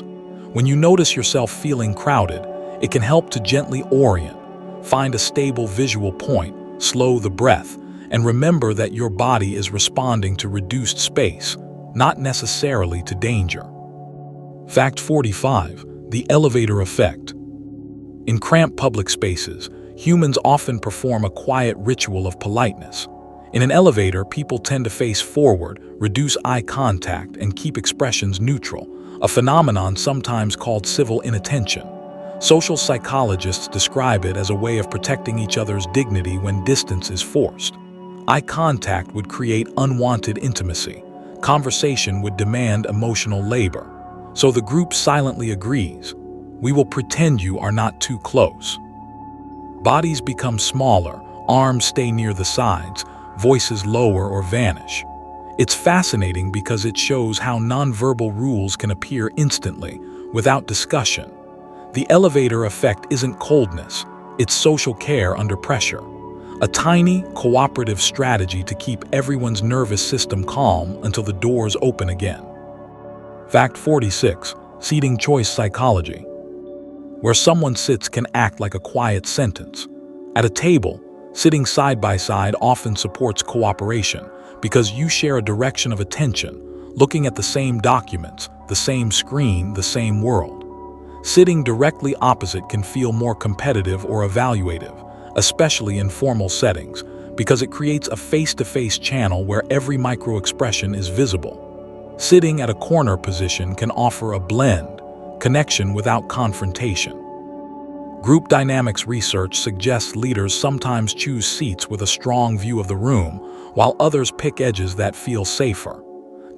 When you notice yourself feeling crowded, it can help to gently orient, find a stable visual point, slow the breath, and remember that your body is responding to reduced space, not necessarily to danger. Fact 45. The elevator effect. In cramped public spaces, humans often perform a quiet ritual of politeness. In an elevator, people tend to face forward, reduce eye contact, and keep expressions neutral, a phenomenon sometimes called civil inattention. Social psychologists describe it as a way of protecting each other's dignity when distance is forced. Eye contact would create unwanted intimacy. Conversation would demand emotional labor. So the group silently agrees. We will pretend you are not too close. Bodies become smaller, arms stay near the sides, voices lower or vanish. It's fascinating because it shows how nonverbal rules can appear instantly, without discussion. The elevator effect isn't coldness, it's social care under pressure. A tiny, cooperative strategy to keep everyone's nervous system calm until the doors open again. Fact 46. Seating choice psychology. Where someone sits can act like a quiet sentence. At a table, sitting side by side often supports cooperation because you share a direction of attention, looking at the same documents, the same screen, the same world. Sitting directly opposite can feel more competitive or evaluative, especially in formal settings, because it creates a face-to-face channel where every micro-expression is visible. Sitting at a corner position can offer a blend, connection without confrontation. Group dynamics research suggests leaders sometimes choose seats with a strong view of the room, while others pick edges that feel safer.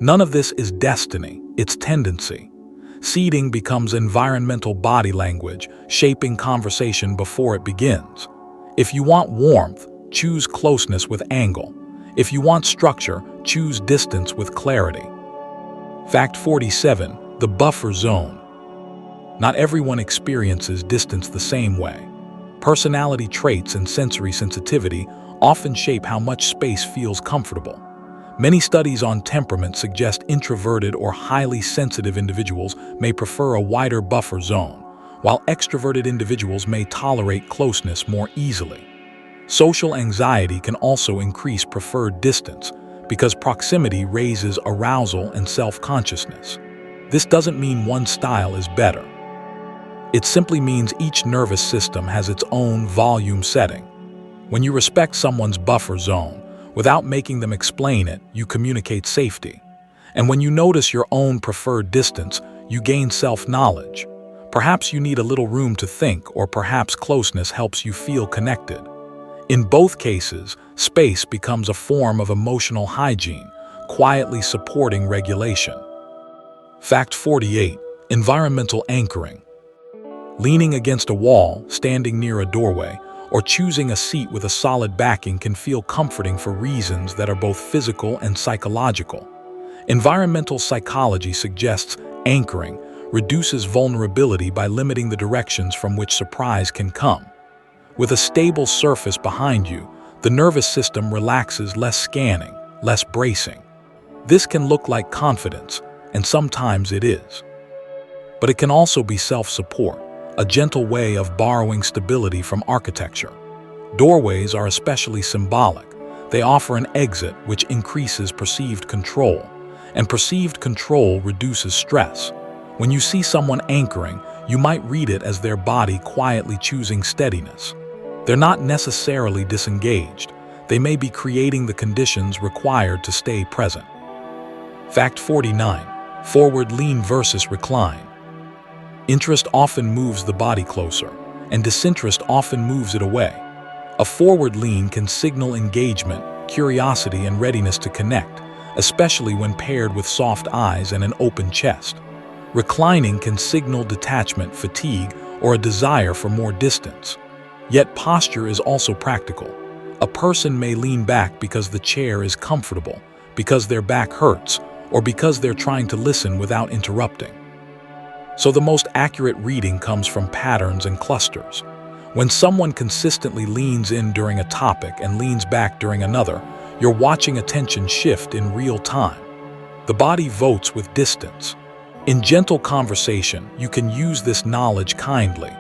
None of this is destiny, it's tendency. Seating becomes environmental body language, shaping conversation before it begins. If you want warmth, choose closeness with angle. If you want structure, choose distance with clarity. Fact 47. The buffer zone. Not everyone experiences distance the same way. Personality traits and sensory sensitivity often shape how much space feels comfortable. Many studies on temperament suggest introverted or highly sensitive individuals may prefer a wider buffer zone, while extroverted individuals may tolerate closeness more easily. Social anxiety can also increase preferred distance because proximity raises arousal and self-consciousness. This doesn't mean one style is better. It simply means each nervous system has its own volume setting. When you respect someone's buffer zone, without making them explain it, you communicate safety. And when you notice your own preferred distance, you gain self-knowledge. Perhaps you need a little room to think, or perhaps closeness helps you feel connected. In both cases, space becomes a form of emotional hygiene, quietly supporting regulation. Fact 48. Environmental anchoring. Leaning against a wall, standing near a doorway, or choosing a seat with a solid backing can feel comforting for reasons that are both physical and psychological. Environmental psychology suggests anchoring reduces vulnerability by limiting the directions from which surprise can come. With a stable surface behind you, the nervous system relaxes, less scanning, less bracing. This can look like confidence, and sometimes it is. But it can also be self-support, a gentle way of borrowing stability from architecture. Doorways are especially symbolic. They offer an exit which increases perceived control, and perceived control reduces stress. When you see someone anchoring, you might read it as their body quietly choosing steadiness. They're not necessarily disengaged. They may be creating the conditions required to stay present. Fact 49. Forward lean versus recline. Interest often moves the body closer, and disinterest often moves it away. A forward lean can signal engagement, curiosity, and readiness to connect, especially when paired with soft eyes and an open chest. Reclining can signal detachment, fatigue, or a desire for more distance. Yet posture is also practical. A person may lean back because the chair is comfortable, because their back hurts, or because they're trying to listen without interrupting. So the most accurate reading comes from patterns and clusters. When someone consistently leans in during a topic and leans back during another, you're watching attention shift in real time. The body votes with distance. In gentle conversation, you can use this knowledge kindly,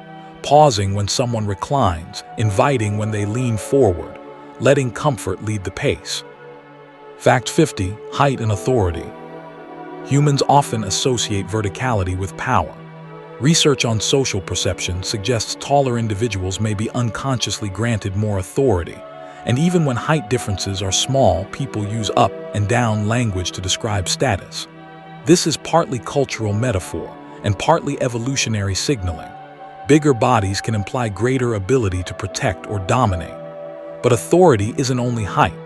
pausing when someone reclines, inviting when they lean forward, letting comfort lead the pace. Fact 50. Height and authority. Humans often associate verticality with power. Research on social perception suggests taller individuals may be unconsciously granted more authority, and even when height differences are small, people use up and down language to describe status. This is partly cultural metaphor and partly evolutionary signaling. Bigger bodies can imply greater ability to protect or dominate. But authority isn't only height.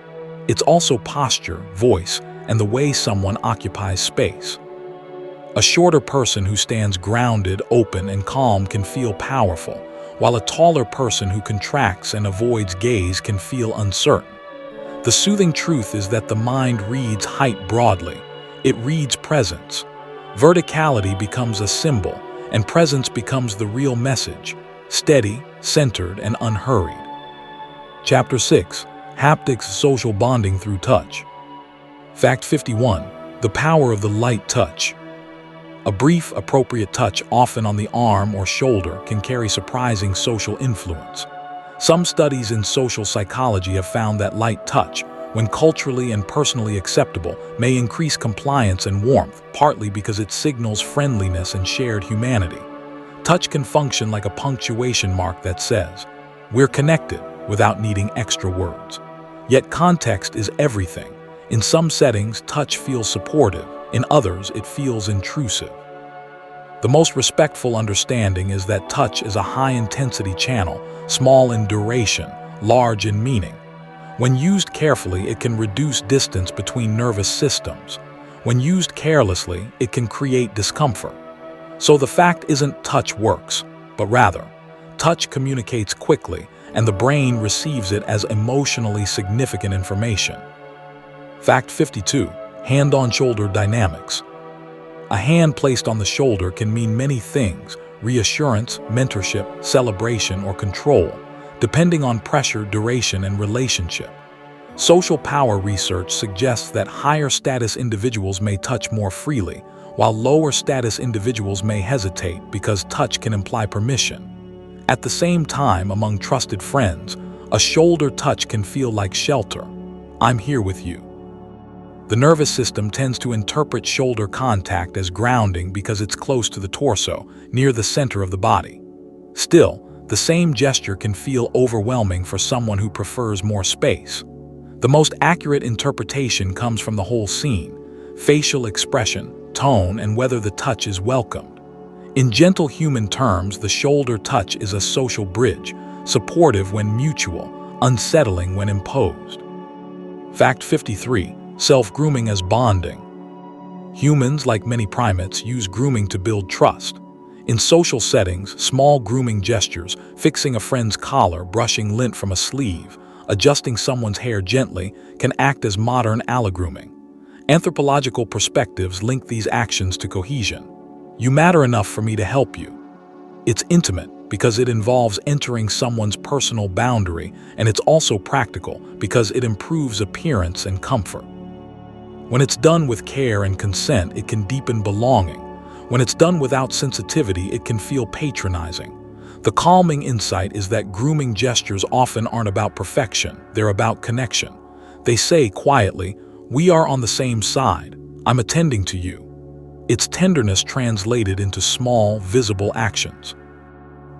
It's also posture, voice, and the way someone occupies space. A shorter person who stands grounded, open, and calm can feel powerful, while a taller person who contracts and avoids gaze can feel uncertain. The soothing truth is that the mind reads height broadly. It reads presence. Verticality becomes a symbol, and presence becomes the real message, steady, centered, and unhurried. Chapter 6. Haptics, social bonding through touch. Fact 51. The power of the light touch. A brief, appropriate touch, often on the arm or shoulder, can carry surprising social influence. Some studies in social psychology have found that light touch, when culturally and personally acceptable, may increase compliance and warmth, partly because it signals friendliness and shared humanity. Touch can function like a punctuation mark that says, "We're connected," without needing extra words. Yet context is everything. In some settings, touch feels supportive. In others, it feels intrusive. The most respectful understanding is that touch is a high-intensity channel, small in duration, large in meaning. When used carefully, it can reduce distance between nervous systems. When used carelessly, it can create discomfort. So the fact isn't touch works, but rather, touch communicates quickly, and the brain receives it as emotionally significant information. Fact 52. Hand-on-shoulder dynamics. A hand placed on the shoulder can mean many things, reassurance, mentorship, celebration, or control, depending on pressure, duration, and relationship. Social power research suggests that higher status individuals may touch more freely, while lower status individuals may hesitate because touch can imply permission. At the same time, among trusted friends, a shoulder touch can feel like shelter. I'm here with you. The nervous system tends to interpret shoulder contact as grounding because it's close to the torso, near the center of the body. Still, the same gesture can feel overwhelming for someone who prefers more space. The most accurate interpretation comes from the whole scene: facial expression, tone, and whether the touch is welcomed. In gentle human terms, the shoulder touch is a social bridge, supportive when mutual, unsettling when imposed. Fact 53. Self-grooming as bonding. Humans, like many primates, use grooming to build trust. In social settings, small grooming gestures, fixing a friend's collar, brushing lint from a sleeve, adjusting someone's hair gently, can act as modern allogrooming. Anthropological perspectives link these actions to cohesion. You matter enough for me to help you. It's intimate because it involves entering someone's personal boundary, and it's also practical because it improves appearance and comfort. When it's done with care and consent, it can deepen belonging. When it's done without sensitivity, it can feel patronizing. The calming insight is that grooming gestures often aren't about perfection, they're about connection. They say quietly, "We are on the same side. I'm attending to you." It's tenderness translated into small, visible actions.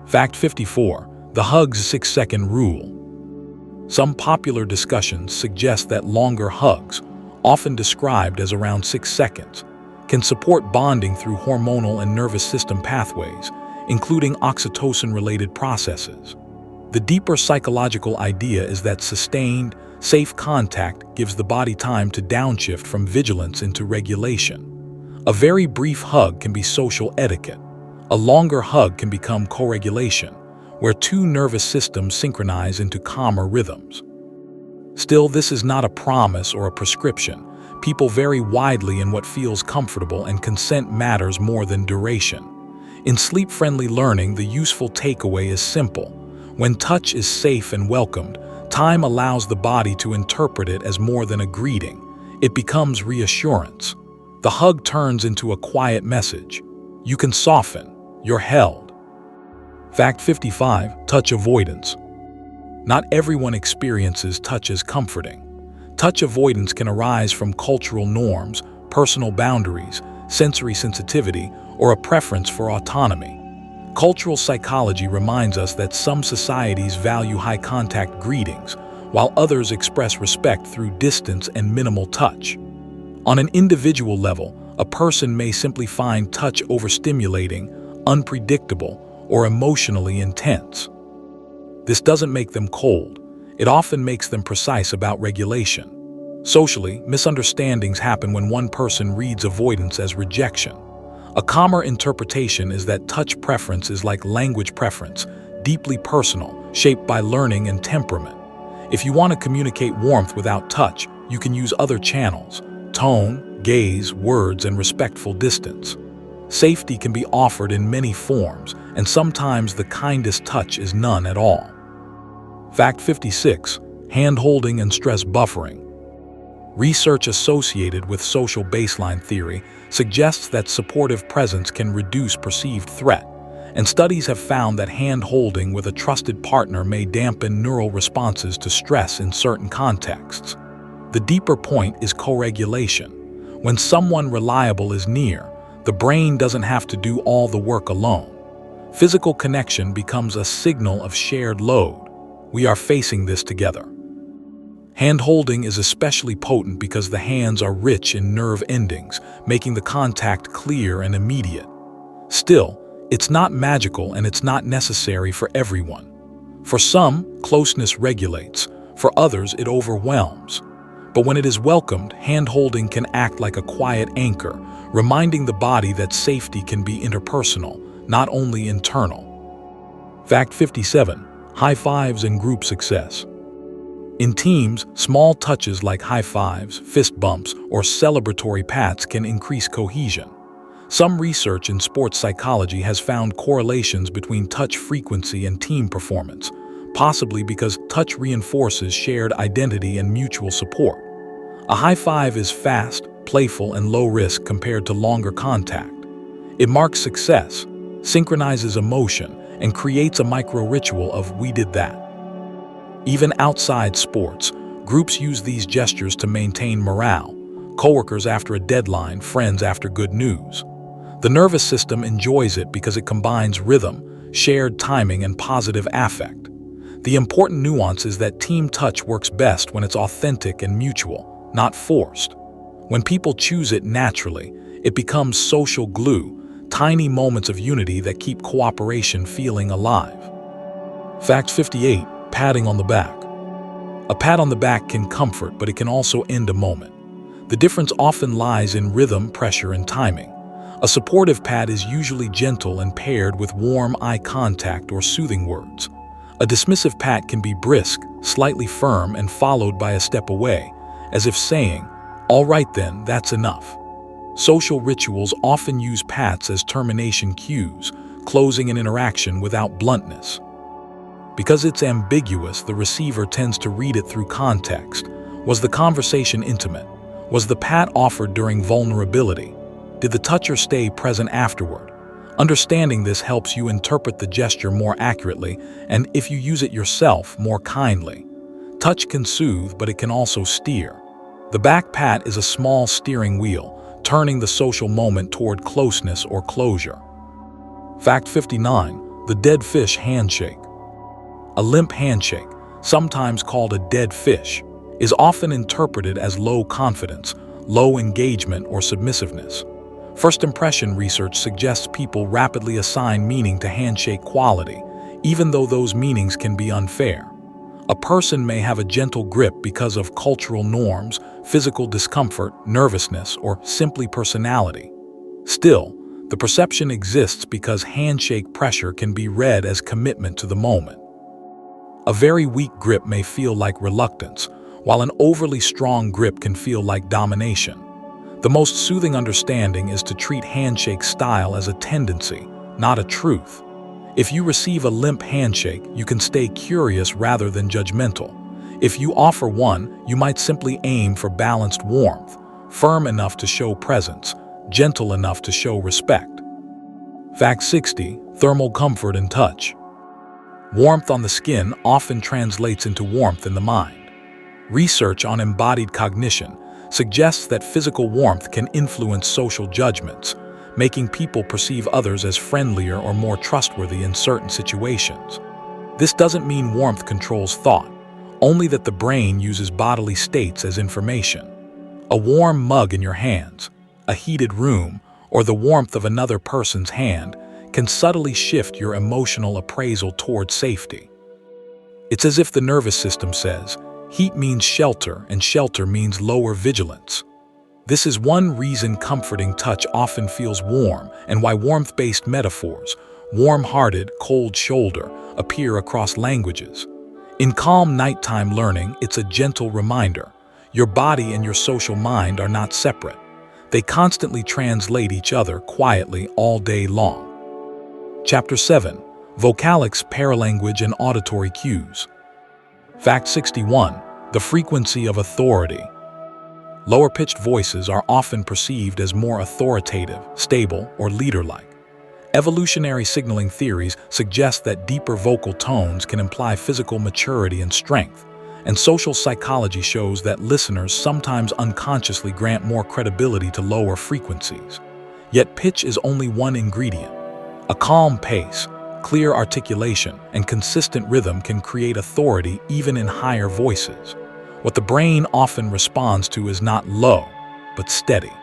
Fact 54. The hug's 6-second rule. Some popular discussions suggest that longer hugs, often described as around 6 seconds, can support bonding through hormonal and nervous system pathways, including oxytocin-related processes. The deeper psychological idea is that sustained, safe contact gives the body time to downshift from vigilance into regulation. A very brief hug can be social etiquette. A longer hug can become co-regulation, where two nervous systems synchronize into calmer rhythms. Still, this is not a promise or a prescription. People vary widely in what feels comfortable, and consent matters more than duration. In sleep-friendly learning, the useful takeaway is simple. When touch is safe and welcomed, time allows the body to interpret it as more than a greeting. It becomes reassurance. The hug turns into a quiet message. You can soften. You're held. Fact 55. Touch avoidance. Not everyone experiences touch as comforting. Touch avoidance can arise from cultural norms, personal boundaries, sensory sensitivity, or a preference for autonomy. Cultural psychology reminds us that some societies value high-contact greetings, while others express respect through distance and minimal touch. On an individual level, a person may simply find touch overstimulating, unpredictable, or emotionally intense. This doesn't make them cold. It often makes them precise about regulation. Socially, misunderstandings happen when one person reads avoidance as rejection. A calmer interpretation is that touch preference is like language preference, deeply personal, shaped by learning and temperament. If you want to communicate warmth without touch, you can use other channels: tone, gaze, words, and respectful distance. Safety can be offered in many forms, and sometimes the kindest touch is none at all. Fact 56. Hand-holding and stress buffering. Research associated with social baseline theory suggests that supportive presence can reduce perceived threat, and studies have found that hand-holding with a trusted partner may dampen neural responses to stress in certain contexts. The deeper point is co-regulation. When someone reliable is near, the brain doesn't have to do all the work alone. Physical connection becomes a signal of shared load. We are facing this together. Hand-holding is especially potent because the hands are rich in nerve endings, making the contact clear and immediate. Still, it's not magical, and it's not necessary for everyone. For some, closeness regulates. For others, it overwhelms. But when it is welcomed, hand-holding can act like a quiet anchor, reminding the body that safety can be interpersonal, not only internal. Fact 57. High fives and group success. In teams, small touches like high fives, fist bumps, or celebratory pats can increase cohesion. Some research in sports psychology has found correlations between touch frequency and team performance, possibly because touch reinforces shared identity and mutual support. A high five is fast, playful, and low risk compared to longer contact. It marks success, synchronizes emotion, and creates a micro-ritual of "we did that." Even outside sports, groups use these gestures to maintain morale, coworkers after a deadline, friends after good news. The nervous system enjoys it because it combines rhythm, shared timing, and positive affect. The important nuance is that team touch works best when it's authentic and mutual, not forced. When people choose it naturally, it becomes social glue, tiny moments of unity that keep cooperation feeling alive. Fact 58. Patting on the back. A pat on the back can comfort, but it can also end a moment. The difference often lies in rhythm, pressure, and timing. A supportive pat is usually gentle and paired with warm eye contact or soothing words. A dismissive pat can be brisk, slightly firm, and followed by a step away, as if saying, "All right then, that's enough." Social rituals often use pats as termination cues, closing an interaction without bluntness. Because it's ambiguous, the receiver tends to read it through context. Was the conversation intimate? Was the pat offered during vulnerability? Did the toucher stay present afterward? Understanding this helps you interpret the gesture more accurately and, if you use it yourself, more kindly. Touch can soothe, but it can also steer. The back pat is a small steering wheel, turning the social moment toward closeness or closure. Fact 59. The dead fish handshake. A limp handshake, sometimes called a dead fish, is often interpreted as low confidence, low engagement, or submissiveness. First impression research suggests people rapidly assign meaning to handshake quality, even though those meanings can be unfair. A person may have a gentle grip because of cultural norms, physical discomfort, nervousness, or simply personality. Still, the perception exists because handshake pressure can be read as commitment to the moment. A very weak grip may feel like reluctance, while an overly strong grip can feel like domination. The most soothing understanding is to treat handshake style as a tendency, not a truth. If you receive a limp handshake, you can stay curious rather than judgmental. If you offer one, you might simply aim for balanced warmth, firm enough to show presence, gentle enough to show respect. Fact 60. Thermal comfort and touch. Warmth on the skin often translates into warmth in the mind. Research on embodied cognition suggests that physical warmth can influence social judgments, making people perceive others as friendlier or more trustworthy in certain situations. This doesn't mean warmth controls thought, only that the brain uses bodily states as information. A warm mug in your hands, a heated room, or the warmth of another person's hand can subtly shift your emotional appraisal toward safety. It's as if the nervous system says, heat means shelter, and shelter means lower vigilance. This is one reason comforting touch often feels warm, and why warmth-based metaphors, warm-hearted, cold shoulder, appear across languages. In calm nighttime learning, it's a gentle reminder. Your body and your social mind are not separate. They constantly translate each other quietly all day long. Chapter 7. Vocalics, Paralanguage, and Auditory Cues. Fact 61. The frequency of authority. Lower-pitched voices are often perceived as more authoritative, stable, or leader-like. Evolutionary signaling theories suggest that deeper vocal tones can imply physical maturity and strength, and social psychology shows that listeners sometimes unconsciously grant more credibility to lower frequencies. Yet pitch is only one ingredient. A calm pace, clear articulation, and consistent rhythm can create authority even in higher voices. What the brain often responds to is not low, but steady.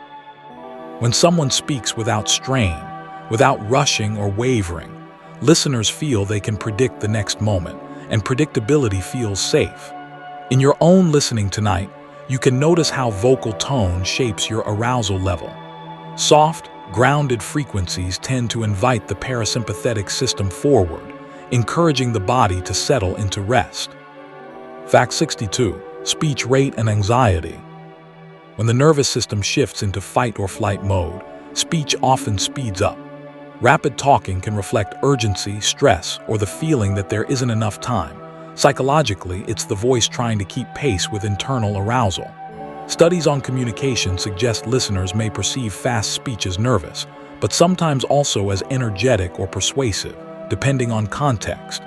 When someone speaks without strain, without rushing or wavering, listeners feel they can predict the next moment, and predictability feels safe. In your own listening tonight, you can notice how vocal tone shapes your arousal level. Soft, grounded frequencies tend to invite the parasympathetic system forward, encouraging the body to settle into rest. Fact 62. Speech rate and anxiety. When the nervous system shifts into fight or flight mode, Speech often speeds up. Rapid talking can reflect urgency, stress, or the feeling that there isn't enough time. Psychologically, it's the voice trying to keep pace with internal arousal. Studies on communication suggest listeners may perceive fast speech as nervous, but sometimes also as energetic or persuasive, depending on context.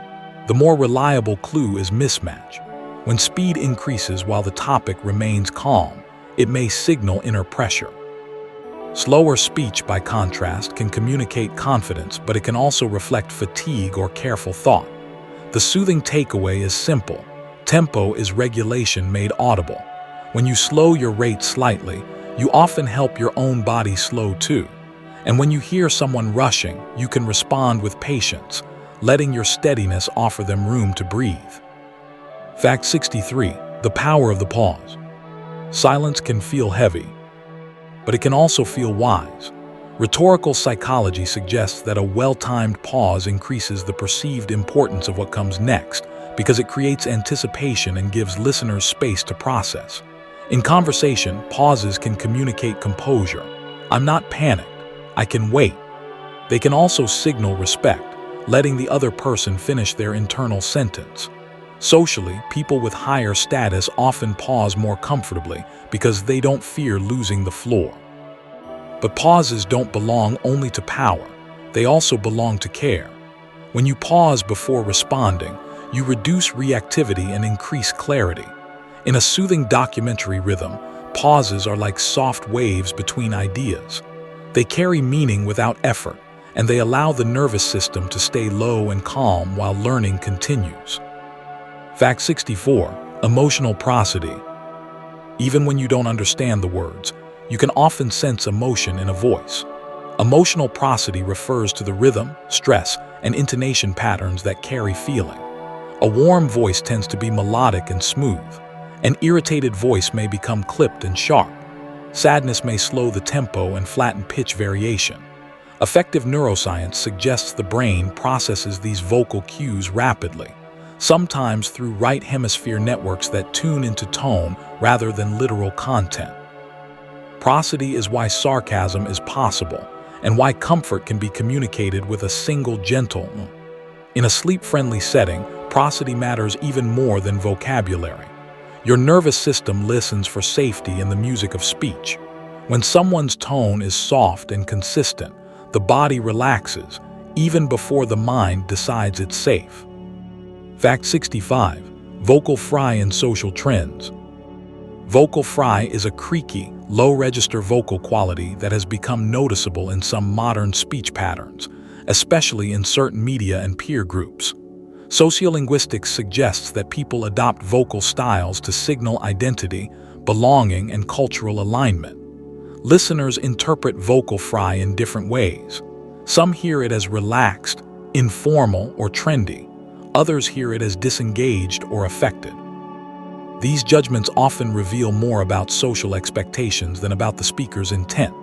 The more reliable clue is mismatch. When speed increases while the topic remains calm, it may signal inner pressure. Slower speech, by contrast, can communicate confidence, but it can also reflect fatigue or careful thought. The soothing takeaway is simple. Tempo is regulation made audible. When you slow your rate slightly, you often help your own body slow too. And when you hear someone rushing, you can respond with patience, letting your steadiness offer them room to breathe. Fact 63. The power of the pause. Silence can feel heavy, but it can also feel wise. Rhetorical psychology suggests that a well-timed pause increases the perceived importance of what comes next because it creates anticipation and gives listeners space to process. In conversation, pauses can communicate composure. I'm not panicked. I can wait. They can also signal respect, letting the other person finish their internal sentence. Socially, people with higher status often pause more comfortably because they don't fear losing the floor. But pauses don't belong only to power. They also belong to care. When you pause before responding, you reduce reactivity and increase clarity. In a soothing documentary rhythm, pauses are like soft waves between ideas. They carry meaning without effort, and they allow the nervous system to stay low and calm while learning continues. Fact 64. Emotional prosody. Even when you don't understand the words, you can often sense emotion in a voice. Emotional prosody refers to the rhythm, stress, and intonation patterns that carry feeling. A warm voice tends to be melodic and smooth. An irritated voice may become clipped and sharp. Sadness may slow the tempo and flatten pitch variation. Effective neuroscience suggests the brain processes these vocal cues rapidly, sometimes through right hemisphere networks that tune into tone rather than literal content. Prosody is why sarcasm is possible, and why comfort can be communicated with a single gentle "mm." In a sleep-friendly setting, prosody matters even more than vocabulary. Your nervous system listens for safety in the music of speech. When someone's tone is soft and consistent, the body relaxes, even before the mind decides it's safe. Fact 65. Vocal fry in social trends. Vocal fry is a creaky, low-register vocal quality that has become noticeable in some modern speech patterns, especially in certain media and peer groups. Sociolinguistics suggests that people adopt vocal styles to signal identity, belonging, and cultural alignment. Listeners interpret vocal fry in different ways. Some hear it as relaxed, informal, or trendy. Others hear it as disengaged or affected. These judgments often reveal more about social expectations than about the speaker's intent.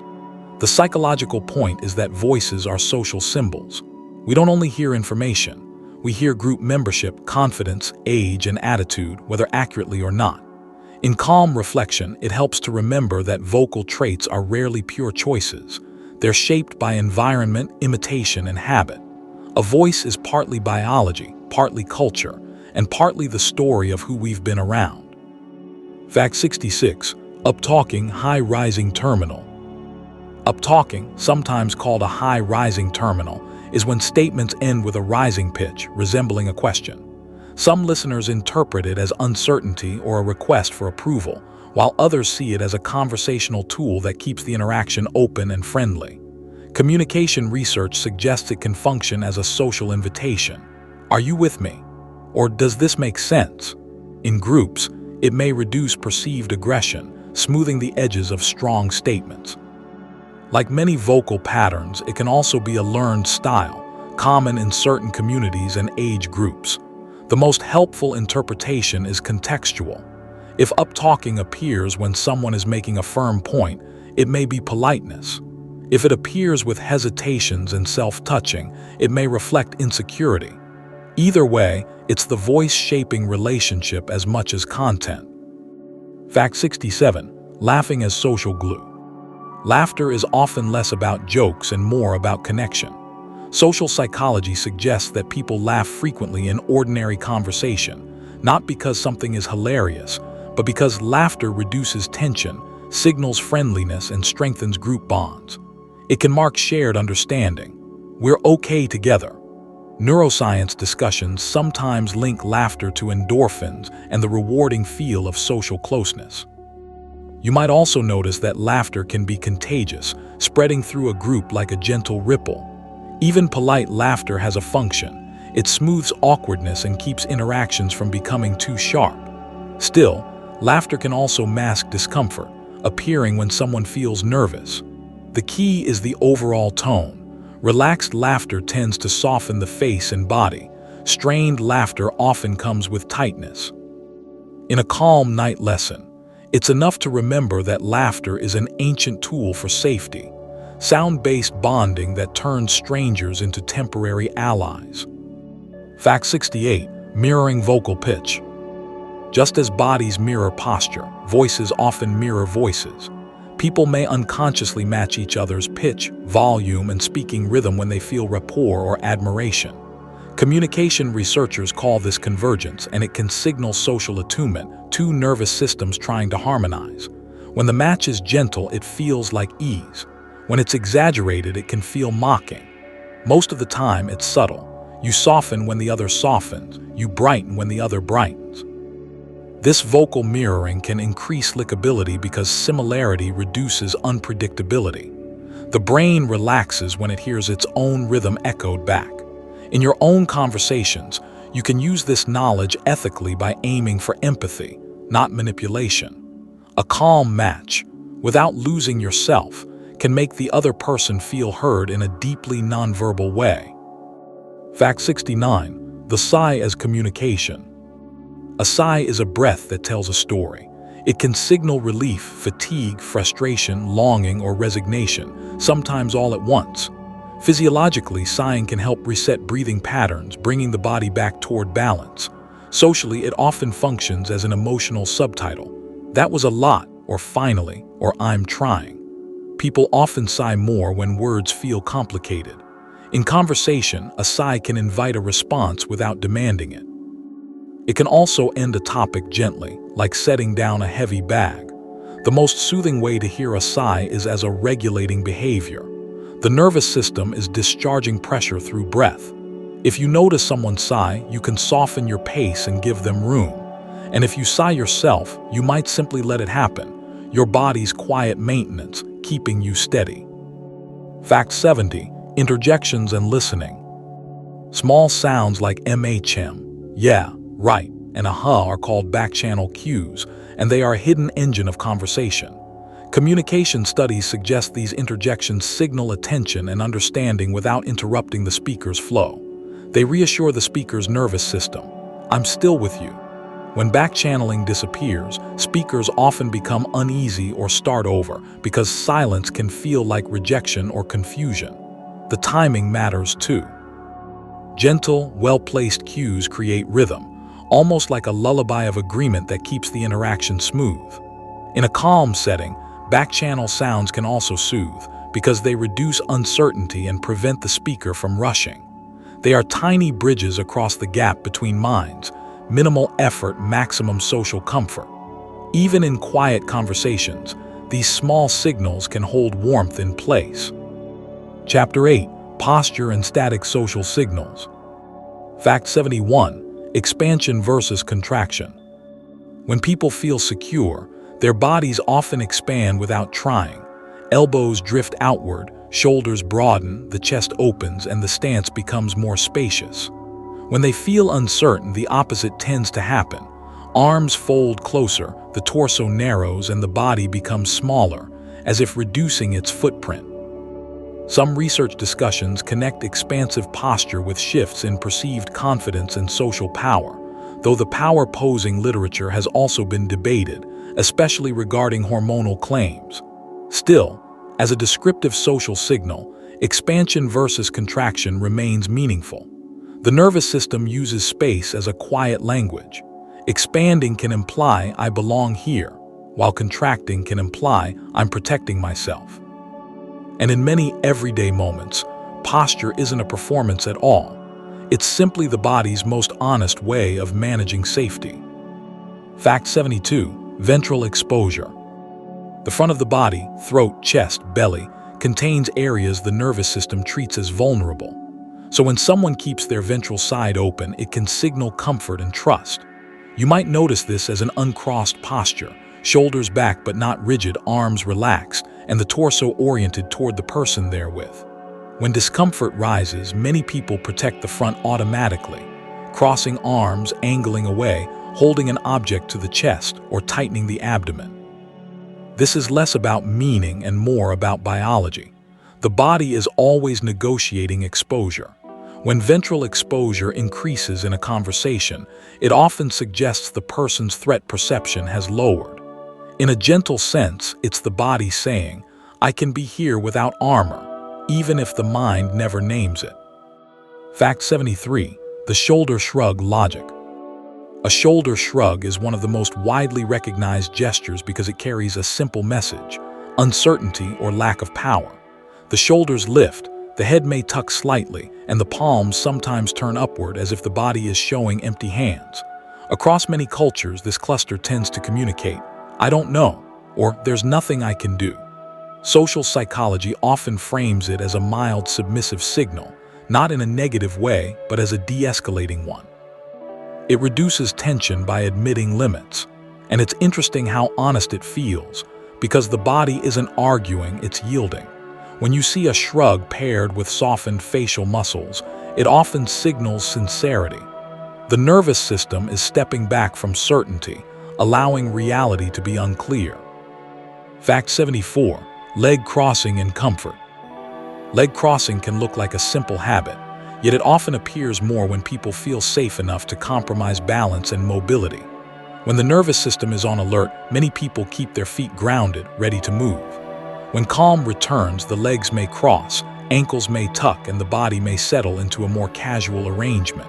The psychological point is that voices are social symbols. We don't only hear information. We hear group membership, confidence, age, and attitude, whether accurately or not. In calm reflection, it helps to remember that vocal traits are rarely pure choices. They're shaped by environment, imitation, and habit. A voice is partly biology, partly culture, and partly the story of who we've been around. Fact 66. Uptalking high-rising terminal. Uptalking, sometimes called a high-rising terminal, is when statements end with a rising pitch, resembling a question. Some listeners interpret it as uncertainty or a request for approval, while others see it as a conversational tool that keeps the interaction open and friendly. Communication research suggests it can function as a social invitation. Are you with me? Or does this make sense? In groups, it may reduce perceived aggression, smoothing the edges of strong statements. Like many vocal patterns, it can also be a learned style, common in certain communities and age groups. The most helpful interpretation is contextual. If uptalking appears when someone is making a firm point, it may be politeness. If it appears with hesitations and self-touching, it may reflect insecurity. Either way, it's the voice shaping relationship as much as content. Fact 67. Laughing as social glue. Laughter is often less about jokes and more about connection. Social psychology suggests that people laugh frequently in ordinary conversation, not because something is hilarious, but because laughter reduces tension, signals friendliness, and strengthens group bonds. It can mark shared understanding. We're okay together. Neuroscience discussions sometimes link laughter to endorphins and the rewarding feel of social closeness. You might also notice that laughter can be contagious, spreading through a group like a gentle ripple. Even polite laughter has a function. It smooths awkwardness and keeps interactions from becoming too sharp. Still, laughter can also mask discomfort, appearing when someone feels nervous. The key is the overall tone. Relaxed laughter tends to soften the face and body. Strained laughter often comes with tightness. In a calm night lesson, it's enough to remember that laughter is an ancient tool for safety, sound-based bonding that turns strangers into temporary allies. Fact 68. Mirroring vocal pitch. Just as bodies mirror posture, voices often mirror voices. People may unconsciously match each other's pitch, volume, and speaking rhythm when they feel rapport or admiration. Communication researchers call this convergence, and it can signal social attunement, two nervous systems trying to harmonize. When the match is gentle, it feels like ease. When it's exaggerated, it can feel mocking. Most of the time, it's subtle. You soften when the other softens. You brighten when the other brightens. This vocal mirroring can increase likability because similarity reduces unpredictability. The brain relaxes when it hears its own rhythm echoed back. In your own conversations, you can use this knowledge ethically by aiming for empathy, not manipulation. A calm match, without losing yourself, can make the other person feel heard in a deeply nonverbal way. Fact 69. The sigh as communication. A sigh is a breath that tells a story. It can signal relief, fatigue, frustration, longing, or resignation, sometimes all at once. Physiologically, sighing can help reset breathing patterns, bringing the body back toward balance. Socially, it often functions as an emotional subtitle. That was a lot, or finally, or I'm trying. People often sigh more when words feel complicated. In conversation, a sigh can invite a response without demanding it. It can also end a topic gently, like setting down a heavy bag. The most soothing way to hear a sigh is as a regulating behavior. The nervous system is discharging pressure through breath. If you notice someone sigh, you can soften your pace and give them room. And if you sigh yourself, you might simply let it happen. Your body's quiet maintenance, keeping you steady. Fact 70. Interjections and listening. Small sounds like MHM, yeah, right, and aha are called back-channel cues, and they are a hidden engine of conversation. Communication studies suggest these interjections signal attention and understanding without interrupting the speaker's flow. They reassure the speaker's nervous system. I'm still with you. When back-channeling disappears, speakers often become uneasy or start over because silence can feel like rejection or confusion. The timing matters too. Gentle, well-placed cues create rhythm, almost like a lullaby of agreement that keeps the interaction smooth. In a calm setting, back-channel sounds can also soothe because they reduce uncertainty and prevent the speaker from rushing. They are tiny bridges across the gap between minds, minimal effort, maximum social comfort. Even in quiet conversations, these small signals can hold warmth in place. Chapter 8. Posture and static social signals. Fact 71. Expansion versus contraction. When people feel secure, their bodies often expand without trying. Elbows drift outward, shoulders broaden, the chest opens, and the stance becomes more spacious. When they feel uncertain, the opposite tends to happen. Arms fold closer, the torso narrows, and the body becomes smaller, as if reducing its footprint. Some research discussions connect expansive posture with shifts in perceived confidence and social power, though the power-posing literature has also been debated, especially regarding hormonal claims. Still, as a descriptive social signal, expansion versus contraction remains meaningful. The nervous system uses space as a quiet language. Expanding can imply I belong here, while contracting can imply I'm protecting myself. And in many everyday moments, posture isn't a performance at all. It's simply the body's most honest way of managing safety. Fact 72. Ventral exposure. The front of the body, throat, chest, belly, contains areas the nervous system treats as vulnerable. So when someone keeps their ventral side open, it can signal comfort and trust. You might notice this as an uncrossed posture, shoulders back but not rigid, arms relaxed, and the torso oriented toward the person therewith. When discomfort rises, many people protect the front automatically, crossing arms, angling away, holding an object to the chest, or tightening the abdomen. This is less about meaning and more about biology. The body is always negotiating exposure. When ventral exposure increases in a conversation, it often suggests the person's threat perception has lowered. In a gentle sense, it's the body saying, "I can be here without armor," even if the mind never names it. Fact 73. The shoulder shrug logic. A shoulder shrug is one of the most widely recognized gestures because it carries a simple message: uncertainty or lack of power. The shoulders lift, the head may tuck slightly, and the palms sometimes turn upward as if the body is showing empty hands. Across many cultures, this cluster tends to communicate, "I don't know," or "there's nothing I can do." Social psychology often frames it as a mild submissive signal, not in a negative way, but as a de-escalating one. It reduces tension by admitting limits, and it's interesting how honest it feels, because the body isn't arguing, it's yielding. When you see a shrug paired with softened facial muscles, it often signals sincerity. The nervous system is stepping back from certainty, allowing reality to be unclear. Fact 74. Leg crossing in comfort. Leg crossing can look like a simple habit, yet it often appears more when people feel safe enough to compromise balance and mobility. When the nervous system is on alert, many people keep their feet grounded, ready to move. When calm returns, the legs may cross, ankles may tuck, and the body may settle into a more casual arrangement.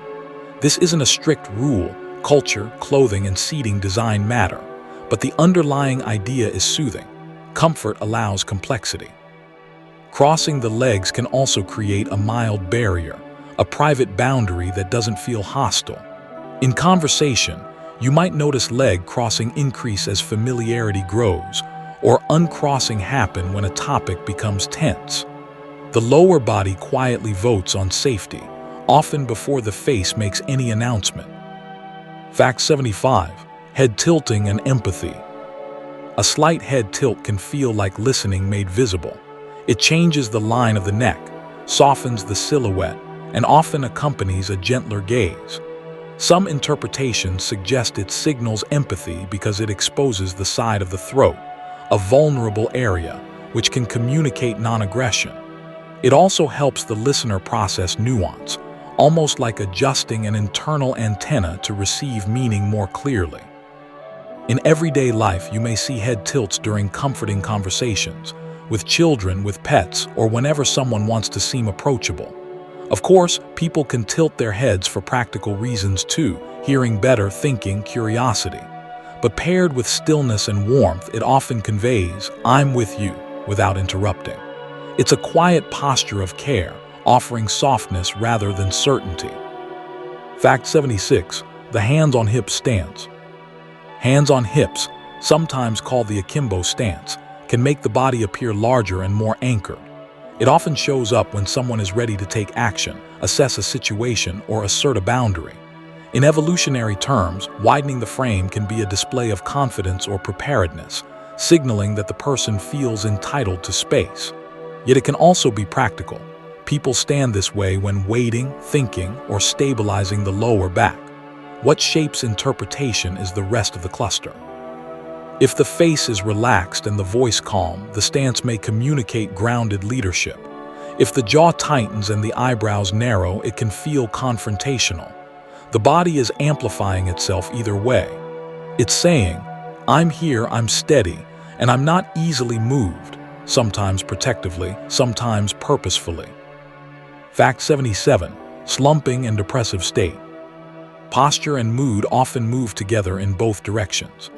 This isn't a strict rule. Culture, clothing, and seating design matter, but the underlying idea is soothing. Comfort allows complexity. Crossing the legs can also create a mild barrier, a private boundary that doesn't feel hostile. In conversation, you might notice leg crossing increase as familiarity grows, or uncrossing happen when a topic becomes tense. The lower body quietly votes on safety, often before the face makes any announcement. Fact 75. Head tilting and empathy. A slight head tilt can feel like listening made visible. It changes the line of the neck, softens the silhouette, and often accompanies a gentler gaze. Some interpretations suggest it signals empathy because it exposes the side of the throat, a vulnerable area, which can communicate non-aggression. It also helps the listener process nuance, almost like adjusting an internal antenna to receive meaning more clearly. In everyday life, you may see head tilts during comforting conversations, with children, with pets, or whenever someone wants to seem approachable. Of course, people can tilt their heads for practical reasons too, hearing better, thinking, curiosity. But paired with stillness and warmth, it often conveys, "I'm with you," without interrupting. It's a quiet posture of care, offering softness rather than certainty. Fact 76. The hands on hips stance. Hands on hips, sometimes called the akimbo stance, can make the body appear larger and more anchored. It often shows up when someone is ready to take action, assess a situation, or assert a boundary. In evolutionary terms, widening the frame can be a display of confidence or preparedness, signaling that the person feels entitled to space. Yet it can also be practical. People stand this way when waiting, thinking, or stabilizing the lower back. What shapes interpretation is the rest of the cluster. If the face is relaxed and the voice calm, the stance may communicate grounded leadership. If the jaw tightens and the eyebrows narrow, it can feel confrontational. The body is amplifying itself either way. It's saying, "I'm here, I'm steady, and I'm not easily moved," sometimes protectively, sometimes purposefully. Fact 77. Slumping and depressive state. Posture and mood often move together in both directions.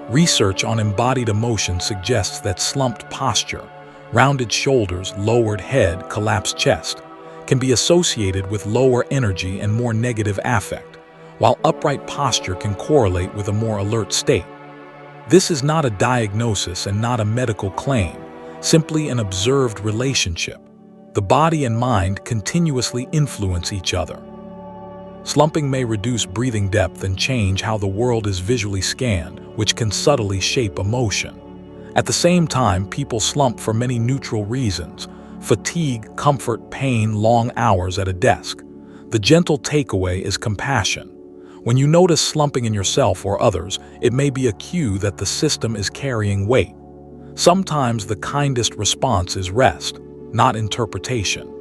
Research on embodied emotion suggests that slumped posture, Rounded shoulders, lowered head, collapsed chest can be associated with lower energy and more negative affect, while upright posture can correlate with a more alert state. This is not a diagnosis and not a medical claim, simply an observed relationship. The body and mind continuously influence each other. Slumping may reduce breathing depth and change how the world is visually scanned, which can subtly shape emotion. At the same time, people slump for many neutral reasons: fatigue, comfort, pain, long hours at a desk. The gentle takeaway is compassion. When you notice slumping in yourself or others, it may be a cue that the system is carrying weight. Sometimes the kindest response is rest, not interpretation.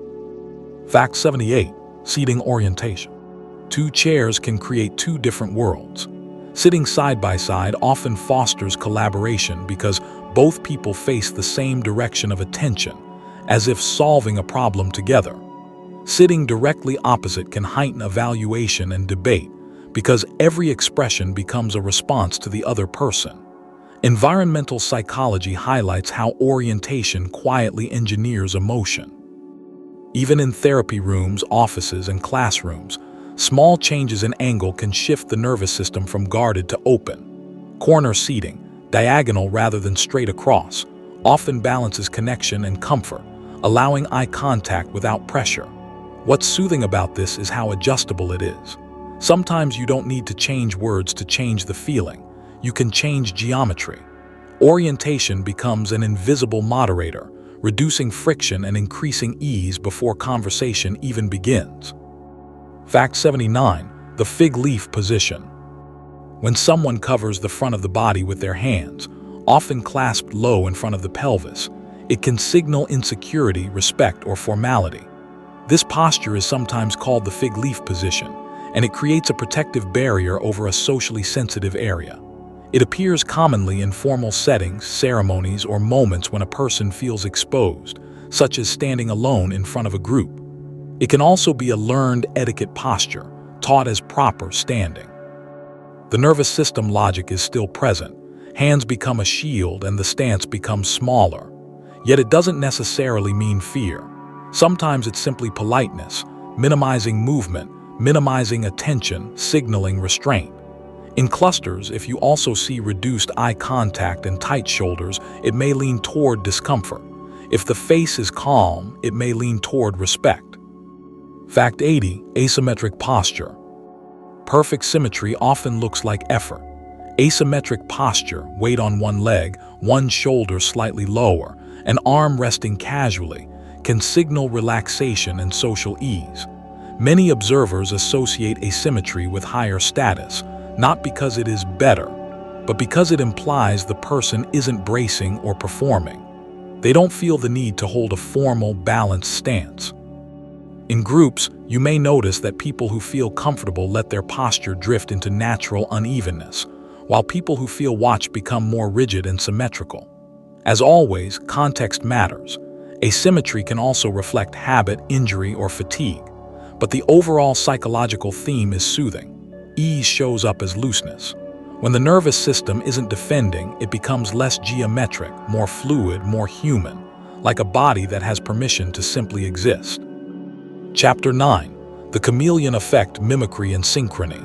Fact 78. Seating orientation. Two chairs can create two different worlds. Sitting side by side often fosters collaboration because both people face the same direction of attention, as if solving a problem together. Sitting directly opposite can heighten evaluation and debate because every expression becomes a response to the other person. Environmental psychology highlights how orientation quietly engineers emotion. Even in therapy rooms, offices, and classrooms, small changes in angle can shift the nervous system from guarded to open. Corner seating, diagonal rather than straight across, often balances connection and comfort, allowing eye contact without pressure. What's soothing about this is how adjustable it is. Sometimes you don't need to change words to change the feeling. You can change geometry. Orientation becomes an invisible moderator, reducing friction and increasing ease before conversation even begins. Fact 79. The fig leaf position. When someone covers the front of the body with their hands, often clasped low in front of the pelvis, it can signal insecurity, respect, or formality. This posture is sometimes called the fig leaf position, and it creates a protective barrier over a socially sensitive area. It appears commonly in formal settings, ceremonies, or moments when a person feels exposed, such as standing alone in front of a group. It can also be a learned etiquette posture, taught as proper standing. The nervous system logic is still present. Hands become a shield and the stance becomes smaller. Yet it doesn't necessarily mean fear. Sometimes it's simply politeness, minimizing movement, minimizing attention, signaling restraint. In clusters, if you also see reduced eye contact and tight shoulders, it may lean toward discomfort. If the face is calm, it may lean toward respect. Fact 80. Asymmetric posture. Perfect symmetry often looks like effort. Asymmetric posture, weight on one leg, one shoulder slightly lower, an arm resting casually, can signal relaxation and social ease. Many observers associate asymmetry with higher status, not because it is better, but because it implies the person isn't bracing or performing. They don't feel the need to hold a formal, balanced stance. In groups, you may notice that people who feel comfortable let their posture drift into natural unevenness, while people who feel watched become more rigid and symmetrical. As always, context matters. Asymmetry can also reflect habit, injury, or fatigue, but the overall psychological theme is soothing. Ease shows up as looseness. When the nervous system isn't defending, it becomes less geometric, more fluid, more human, like a body that has permission to simply exist. Chapter 9. The Chameleon Effect, Mimicry and Synchrony.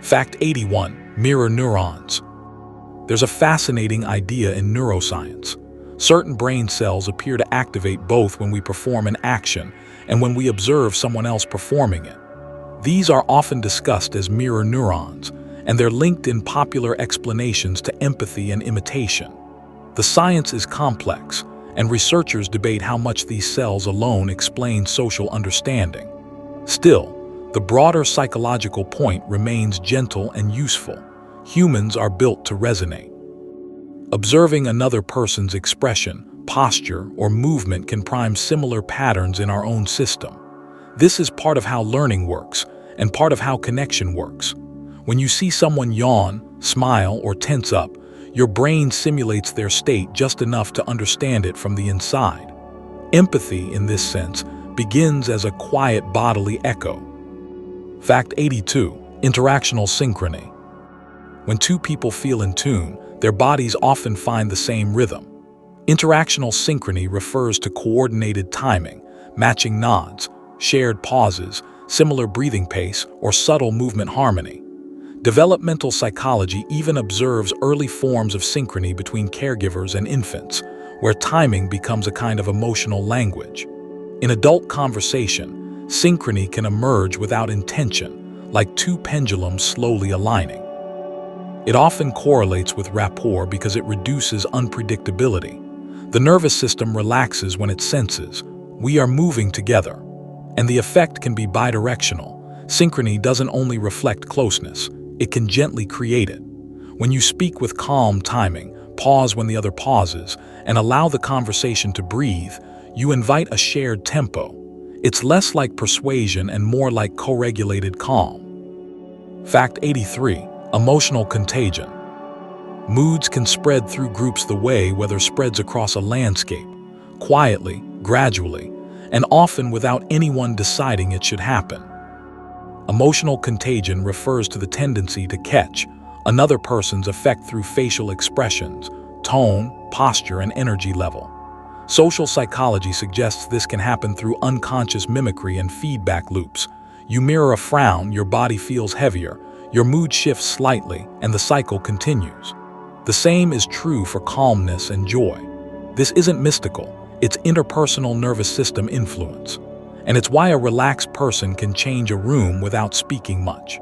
Fact 81. Mirror neurons. There's a fascinating idea in neuroscience. Certain brain cells appear to activate both when we perform an action and when we observe someone else performing it. These are often discussed as mirror neurons, and they're linked in popular explanations to empathy and imitation. The science is complex, and researchers debate how much these cells alone explain social understanding. Still, the broader psychological point remains gentle and useful. Humans are built to resonate. Observing another person's expression, posture, or movement can prime similar patterns in our own system. This is part of how learning works, and part of how connection works. When you see someone yawn, smile, or tense up, your brain simulates their state just enough to understand it from the inside. Empathy, in this sense, begins as a quiet bodily echo. Fact 82. Interactional synchrony. When two people feel in tune, their bodies often find the same rhythm. Interactional synchrony refers to coordinated timing, matching nods, shared pauses, similar breathing pace, or subtle movement harmony. Developmental psychology even observes early forms of synchrony between caregivers and infants, where timing becomes a kind of emotional language. In adult conversation, synchrony can emerge without intention, like two pendulums slowly aligning. It often correlates with rapport because it reduces unpredictability. The nervous system relaxes when it senses, we are moving together. And the effect can be bidirectional. Synchrony doesn't only reflect closeness, it can gently create it. When you speak with calm timing, pause when the other pauses, and allow the conversation to breathe, you invite a shared tempo. It's less like persuasion and more like co-regulated calm. Fact 83. Emotional contagion. Moods can spread through groups the way weather spreads across a landscape, quietly, gradually, and often without anyone deciding it should happen. Emotional contagion refers to the tendency to catch another person's effect through facial expressions, tone, posture, and energy level. Social psychology suggests this can happen through unconscious mimicry and feedback loops. You mirror a frown, your body feels heavier, your mood shifts slightly, and the cycle continues. The same is true for calmness and joy. This isn't mystical, it's interpersonal nervous system influence. And it's why a relaxed person can change a room without speaking much.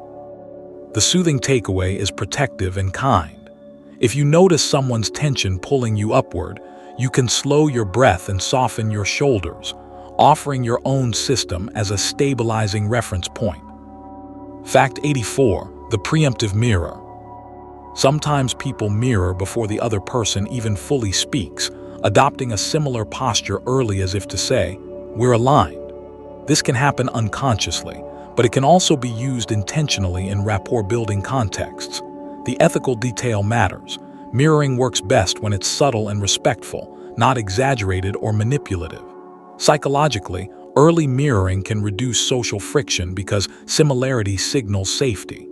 The soothing takeaway is protective and kind. If you notice someone's tension pulling you upward, you can slow your breath and soften your shoulders, offering your own system as a stabilizing reference point. Fact 84. The preemptive mirror. Sometimes people mirror before the other person even fully speaks, adopting a similar posture early as if to say, "We're aligned." This can happen unconsciously, but it can also be used intentionally in rapport-building contexts. The ethical detail matters. Mirroring works best when it's subtle and respectful, not exaggerated or manipulative. Psychologically, early mirroring can reduce social friction because similarity signals safety.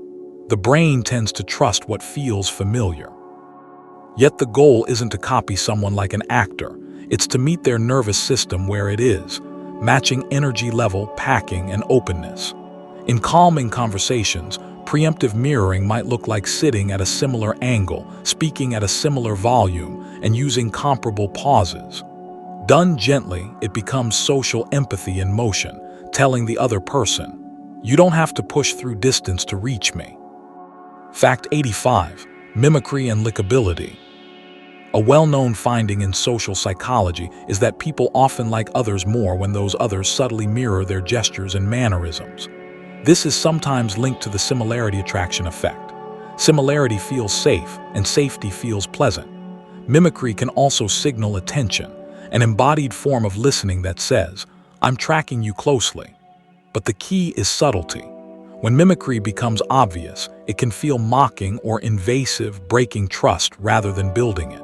The brain tends to trust what feels familiar. Yet the goal isn't to copy someone like an actor, it's to meet their nervous system where it is, matching energy level, packing, and openness. In calming conversations, preemptive mirroring might look like sitting at a similar angle, speaking at a similar volume, and using comparable pauses. Done gently, it becomes social empathy in motion, telling the other person, "You don't have to push through distance to reach me." Fact 85. Mimicry and likability. A well-known finding in social psychology is that people often like others more when those others subtly mirror their gestures and mannerisms. This is sometimes linked to the similarity attraction effect. Similarity feels safe, and safety feels pleasant. Mimicry can also signal attention, an embodied form of listening that says, "I'm tracking you closely." But the key is subtlety. When mimicry becomes obvious, it can feel mocking or invasive, breaking trust rather than building it.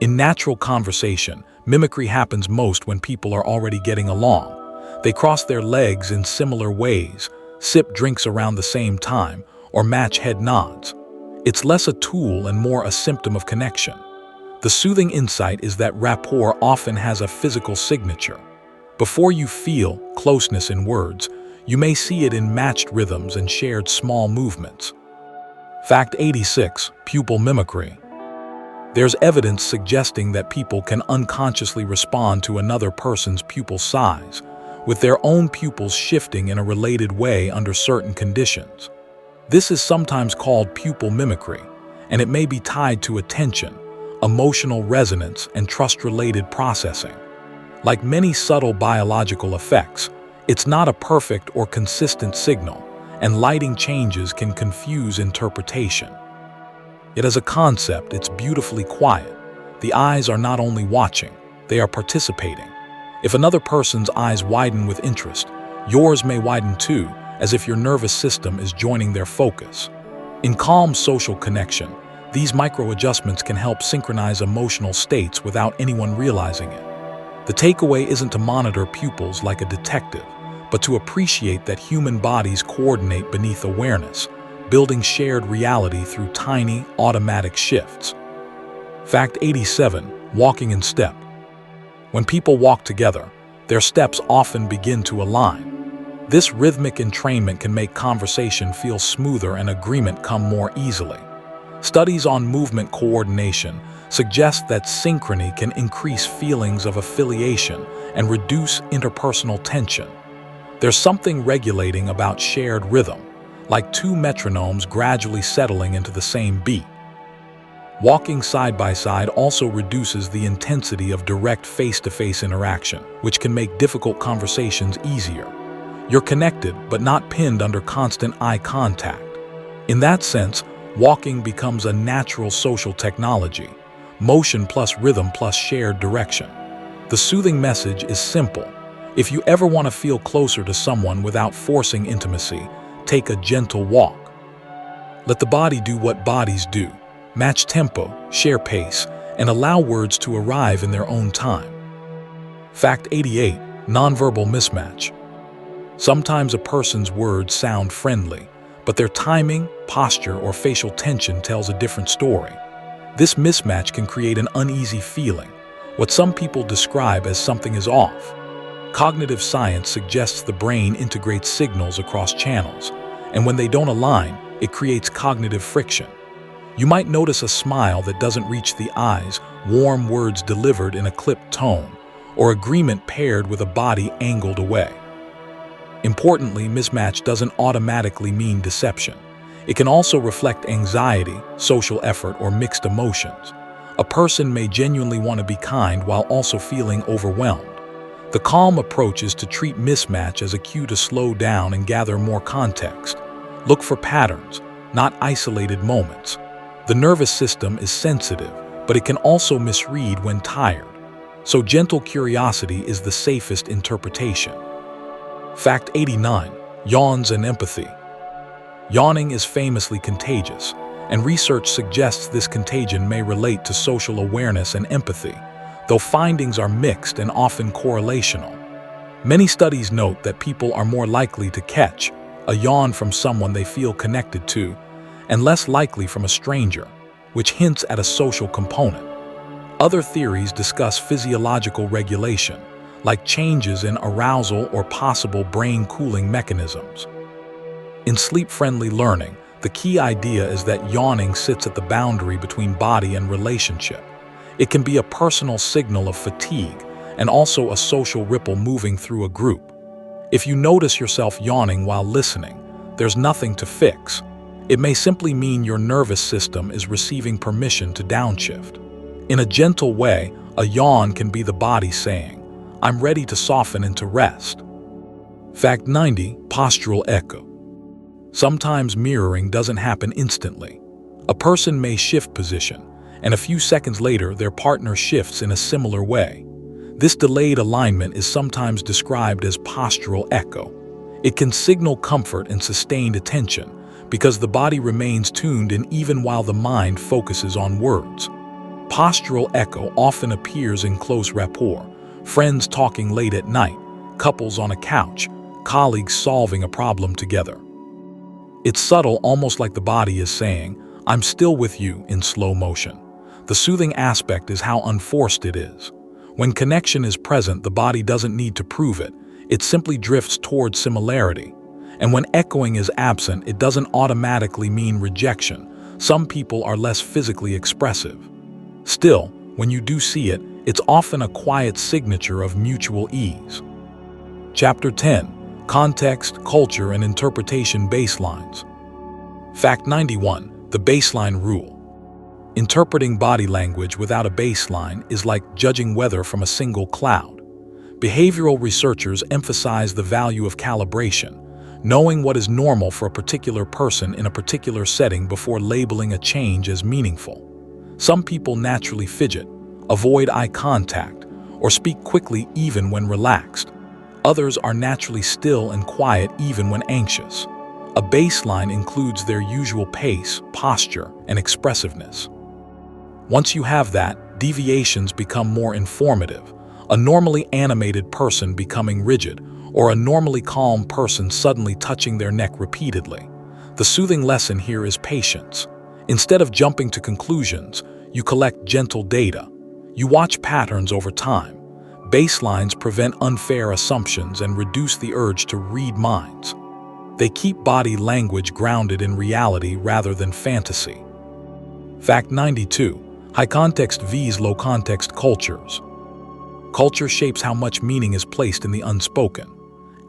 In natural conversation, mimicry happens most when people are already getting along. They cross their legs in similar ways, sip drinks around the same time, or match head nods. It's less a tool and more a symptom of connection. The soothing insight is that rapport often has a physical signature. Before you feel closeness in words, you may see it in matched rhythms and shared small movements. Fact 86. Pupil mimicry. There's evidence suggesting that people can unconsciously respond to another person's pupil size, with their own pupils shifting in a related way under certain conditions. This is sometimes called pupil mimicry, and it may be tied to attention, emotional resonance, and trust-related processing. Like many subtle biological effects, it's not a perfect or consistent signal, and lighting changes can confuse interpretation. Yet as a concept, it's beautifully quiet. The eyes are not only watching, they are participating. If another person's eyes widen with interest, yours may widen too, as if your nervous system is joining their focus. In calm social connection, these micro-adjustments can help synchronize emotional states without anyone realizing it. The takeaway isn't to monitor pupils like a detective, but to appreciate that human bodies coordinate beneath awareness, building shared reality through tiny, automatic shifts. Fact 87. Walking in step. When people walk together, their steps often begin to align. This rhythmic entrainment can make conversation feel smoother and agreement come more easily. Studies on movement coordination suggest that synchrony can increase feelings of affiliation and reduce interpersonal tension. There's something regulating about shared rhythm, like two metronomes gradually settling into the same beat. Walking side by side also reduces the intensity of direct face-to-face interaction, which can make difficult conversations easier. You're connected, but not pinned under constant eye contact. In that sense, walking becomes a natural social technology, motion plus rhythm plus shared direction. The soothing message is simple. If you ever want to feel closer to someone without forcing intimacy, take a gentle walk. Let the body do what bodies do. Match tempo, share pace, and allow words to arrive in their own time. Fact 88. Nonverbal mismatch. Sometimes a person's words sound friendly, but their timing, posture, or facial tension tells a different story. This mismatch can create an uneasy feeling, what some people describe as something is off. Cognitive science suggests the brain integrates signals across channels, and when they don't align, it creates cognitive friction. You might notice a smile that doesn't reach the eyes, warm words delivered in a clipped tone, or agreement paired with a body angled away. Importantly, mismatch doesn't automatically mean deception. It can also reflect anxiety, social effort, or mixed emotions. A person may genuinely want to be kind while also feeling overwhelmed. The calm approach is to treat mismatch as a cue to slow down and gather more context. Look for patterns, not isolated moments. The nervous system is sensitive, but it can also misread when tired. So gentle curiosity is the safest interpretation. Fact 89. Yawns and empathy. Yawning is famously contagious, and research suggests this contagion may relate to social awareness and empathy, though findings are mixed and often correlational. Many studies note that people are more likely to catch a yawn from someone they feel connected to, and less likely from a stranger, which hints at a social component. Other theories discuss physiological regulation, like changes in arousal or possible brain cooling mechanisms. In sleep-friendly learning, the key idea is that yawning sits at the boundary between body and relationship. It can be a personal signal of fatigue and also a social ripple moving through a group. If you notice yourself yawning while listening, there's nothing to fix. It may simply mean your nervous system is receiving permission to downshift. In a gentle way, a yawn can be the body saying, "I'm ready to soften into rest." Fact 90. Postural echo. Sometimes mirroring doesn't happen instantly. A person may shift position, and a few seconds later their partner shifts in a similar way. This delayed alignment is sometimes described as postural echo. It can signal comfort and sustained attention, because the body remains tuned in even while the mind focuses on words. Postural echo often appears in close rapport, friends talking late at night, couples on a couch, colleagues solving a problem together. It's subtle, almost like the body is saying, "I'm still with you," in slow motion. The soothing aspect is how unforced it is. When connection is present, the body doesn't need to prove it. It simply drifts towards similarity. And when echoing is absent, it doesn't automatically mean rejection. Some people are less physically expressive. Still, when you do see it, it's often a quiet signature of mutual ease. Chapter 10. Context, Culture, and Interpretation Baselines. Fact 91. The baseline rule. Interpreting body language without a baseline is like judging weather from a single cloud. Behavioral researchers emphasize the value of calibration, knowing what is normal for a particular person in a particular setting before labeling a change as meaningful. Some people naturally fidget, avoid eye contact, or speak quickly even when relaxed. Others are naturally still and quiet even when anxious. A baseline includes their usual pace, posture, and expressiveness. Once you have that, deviations become more informative. A normally animated person becoming rigid, or a normally calm person suddenly touching their neck repeatedly. The soothing lesson here is patience. Instead of jumping to conclusions, you collect gentle data. You watch patterns over time. Baselines prevent unfair assumptions and reduce the urge to read minds. They keep body language grounded in reality rather than fantasy. Fact 92. High context vs. low context cultures. Culture shapes how much meaning is placed in the unspoken.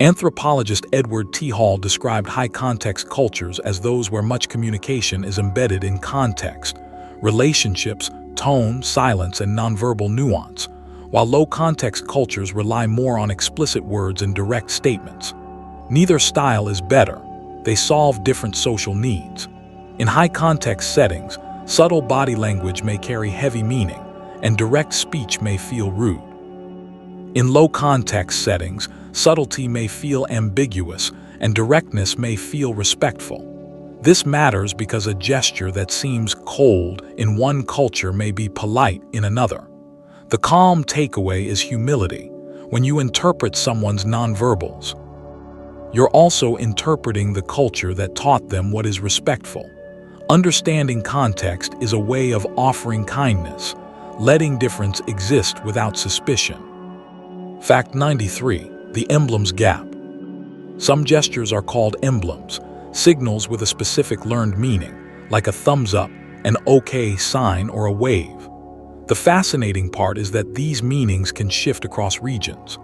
Anthropologist Edward T. Hall described high-context cultures as those where much communication is embedded in context, relationships, tone, silence, and nonverbal nuance, while low-context cultures rely more on explicit words and direct statements. Neither style is better. They solve different social needs. In high-context settings, subtle body language may carry heavy meaning, and direct speech may feel rude. In low-context settings, subtlety may feel ambiguous, and directness may feel respectful. This matters because a gesture that seems cold in one culture may be polite in another. The calm takeaway is humility. When you interpret someone's nonverbals, you're also interpreting the culture that taught them what is respectful. Understanding context is a way of offering kindness, letting difference exist without suspicion. Fact 93. The emblems gap. Some gestures are called emblems, signals with a specific learned meaning, like a thumbs up, an okay sign, or a wave. The fascinating part is that these meanings can shift across regions.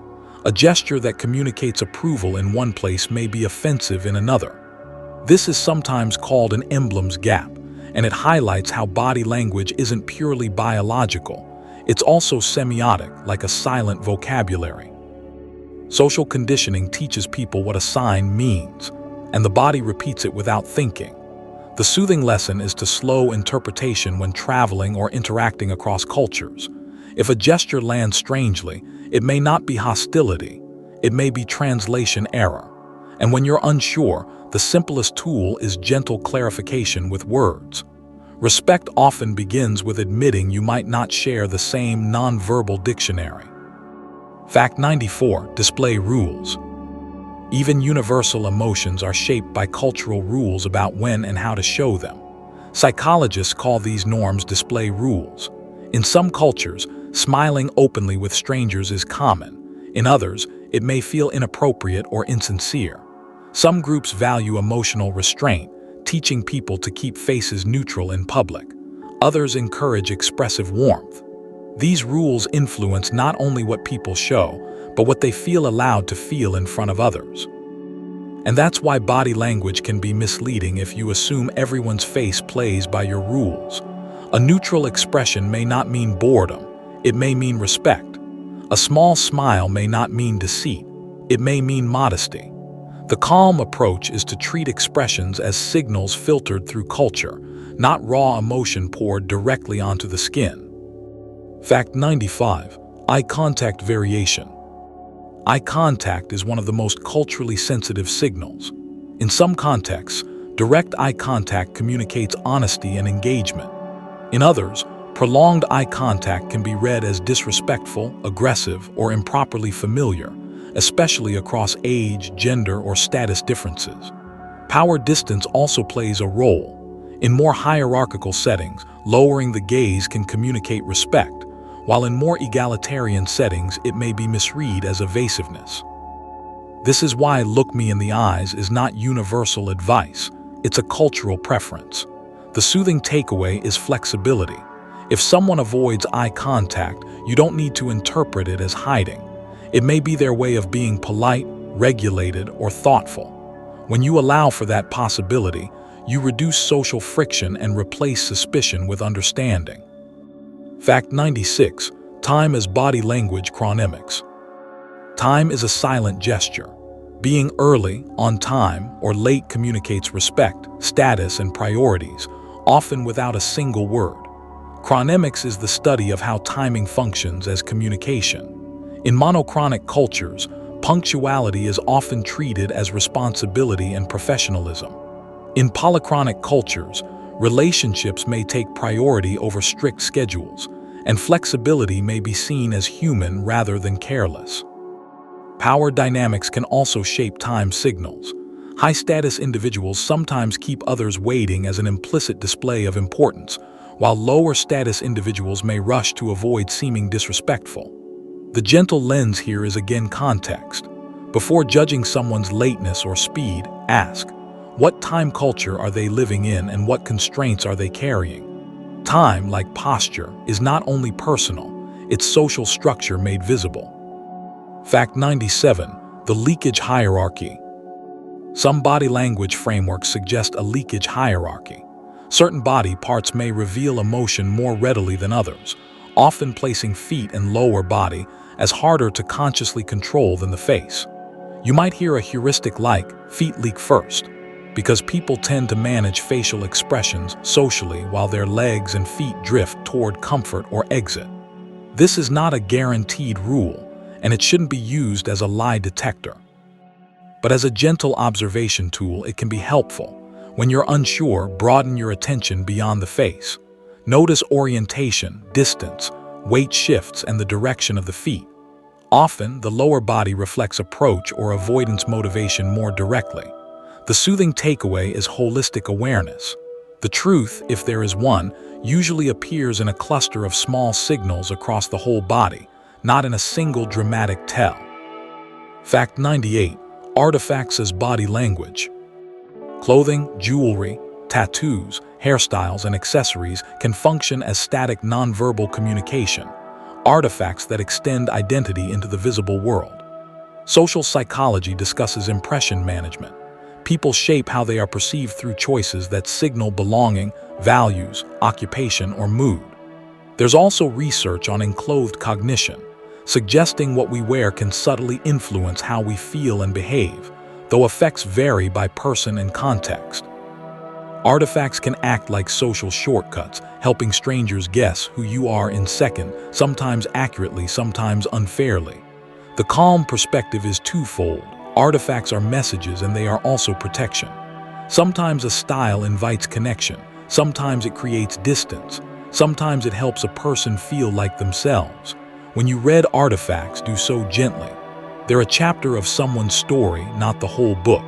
A gesture that communicates approval in one place may be offensive in another. This is sometimes called an emblems gap, and it highlights how body language isn't purely biological. It's also semiotic, like a silent vocabulary. Social conditioning teaches people what a sign means, and the body repeats it without thinking. The soothing lesson is to slow interpretation when traveling or interacting across cultures. If a gesture lands strangely, it may not be hostility, it may be translation error. And when you're unsure, the simplest tool is gentle clarification with words. Respect often begins with admitting you might not share the same nonverbal dictionary. Fact 94. Display rules. Even universal emotions are shaped by cultural rules about when and how to show them. Psychologists call these norms display rules. In some cultures, smiling openly with strangers is common. In others, it may feel inappropriate or insincere. Some groups value emotional restraint, teaching people to keep faces neutral in public. Others encourage expressive warmth. These rules influence not only what people show, but what they feel allowed to feel in front of others. And that's why body language can be misleading if you assume everyone's face plays by your rules. A neutral expression may not mean boredom, it may mean respect. A small smile may not mean deceit, it may mean modesty. The calm approach is to treat expressions as signals filtered through culture, not raw emotion poured directly onto the skin. Fact 95. Eye contact variation. Eye contact is one of the most culturally sensitive signals. In some contexts, direct eye contact communicates honesty and engagement. In others, prolonged eye contact can be read as disrespectful, aggressive, or improperly familiar, especially across age, gender, or status differences. Power distance also plays a role. In more hierarchical settings, lowering the gaze can communicate respect, while in more egalitarian settings it may be misread as evasiveness. This is why "look me in the eyes" is not universal advice, it's a cultural preference. The soothing takeaway is flexibility. If someone avoids eye contact, you don't need to interpret it as hiding. It may be their way of being polite, regulated, or thoughtful. When you allow for that possibility, you reduce social friction and replace suspicion with understanding. Fact 96. Time as body language chronemics. Time is a silent gesture. Being early, on time, or late communicates respect, status, and priorities, often without a single word. Chronemics is the study of how timing functions as communication. In monochronic cultures, punctuality is often treated as responsibility and professionalism. In polychronic cultures, relationships may take priority over strict schedules, and flexibility may be seen as human rather than careless. Power dynamics can also shape time signals. High-status individuals sometimes keep others waiting as an implicit display of importance, while lower status individuals may rush to avoid seeming disrespectful. The gentle lens here is again context. Before judging someone's lateness or speed, ask, what time culture are they living in and what constraints are they carrying? Time, like posture, is not only personal, it's social structure made visible. Fact 97. The leakage hierarchy. Some body language frameworks suggest a leakage hierarchy. Certain body parts may reveal emotion more readily than others, often placing feet and lower body as harder to consciously control than the face. You might hear a heuristic like, feet leak first, because people tend to manage facial expressions socially while their legs and feet drift toward comfort or exit. This is not a guaranteed rule, and it shouldn't be used as a lie detector. But as a gentle observation tool, it can be helpful. When you're unsure, broaden your attention beyond the face. Notice orientation, distance, weight shifts, and the direction of the feet. Often, the lower body reflects approach or avoidance motivation more directly. The soothing takeaway is holistic awareness. The truth, if there is one, usually appears in a cluster of small signals across the whole body, not in a single dramatic tell. Fact 98. Artifacts as body language. Clothing, jewelry, tattoos, hairstyles, and accessories can function as static nonverbal communication, artifacts that extend identity into the visible world. Social psychology discusses impression management. People shape how they are perceived through choices that signal belonging, values, occupation, or mood. There's also research on enclothed cognition, suggesting what we wear can subtly influence how we feel and behave, though effects vary by person and context. Artifacts can act like social shortcuts, helping strangers guess who you are in seconds, sometimes accurately, sometimes unfairly. The calm perspective is twofold. Artifacts are messages and they are also protection. Sometimes a style invites connection, sometimes it creates distance, sometimes it helps a person feel like themselves. When you read artifacts, do so gently. They're a chapter of someone's story, not the whole book.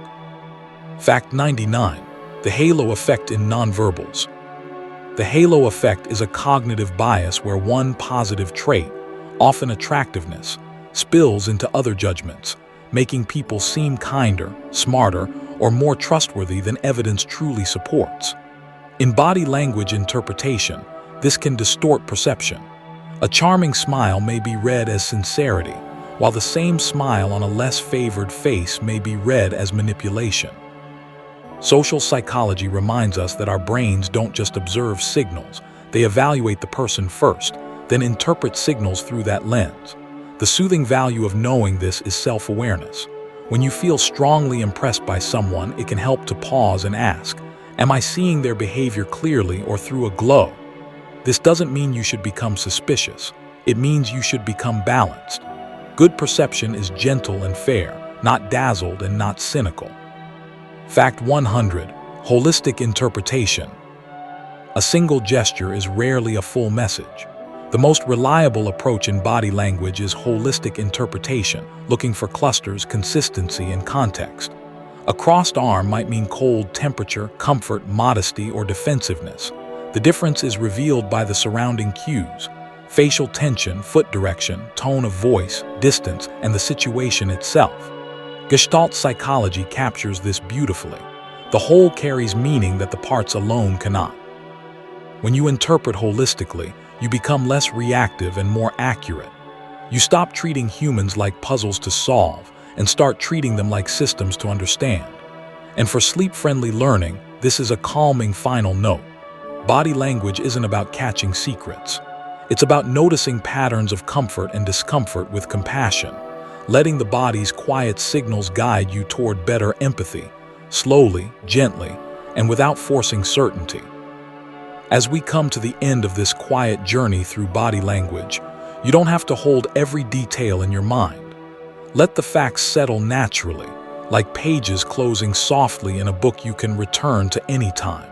Fact 99. The halo effect in nonverbals. The halo effect is a cognitive bias where one positive trait, often attractiveness, spills into other judgments, making people seem kinder, smarter, or more trustworthy than evidence truly supports. In body language interpretation, this can distort perception. A charming smile may be read as sincerity, while the same smile on a less favored face may be read as manipulation. Social psychology reminds us that our brains don't just observe signals, they evaluate the person first, then interpret signals through that lens. The soothing value of knowing this is self-awareness. When you feel strongly impressed by someone, it can help to pause and ask, am I seeing their behavior clearly or through a glow? This doesn't mean you should become suspicious. It means you should become balanced. Good perception is gentle and fair, not dazzled and not cynical. Fact 100. Holistic interpretation. A single gesture is rarely a full message. The most reliable approach in body language is holistic interpretation, looking for clusters, consistency, and context. A crossed arm might mean cold temperature, comfort, modesty, or defensiveness. The difference is revealed by the surrounding cues: facial tension, foot direction, tone of voice, distance, and the situation itself. Gestalt psychology captures this beautifully. The whole carries meaning that the parts alone cannot. When you interpret holistically, you become less reactive and more accurate. You stop treating humans like puzzles to solve and start treating them like systems to understand. And for sleep-friendly learning, this is a calming final note. Body language isn't about catching secrets. It's about noticing patterns of comfort and discomfort with compassion, letting the body's quiet signals guide you toward better empathy, slowly, gently, and without forcing certainty. As we come to the end of this quiet journey through body language, you don't have to hold every detail in your mind. Let the facts settle naturally, like pages closing softly in a book you can return to any time.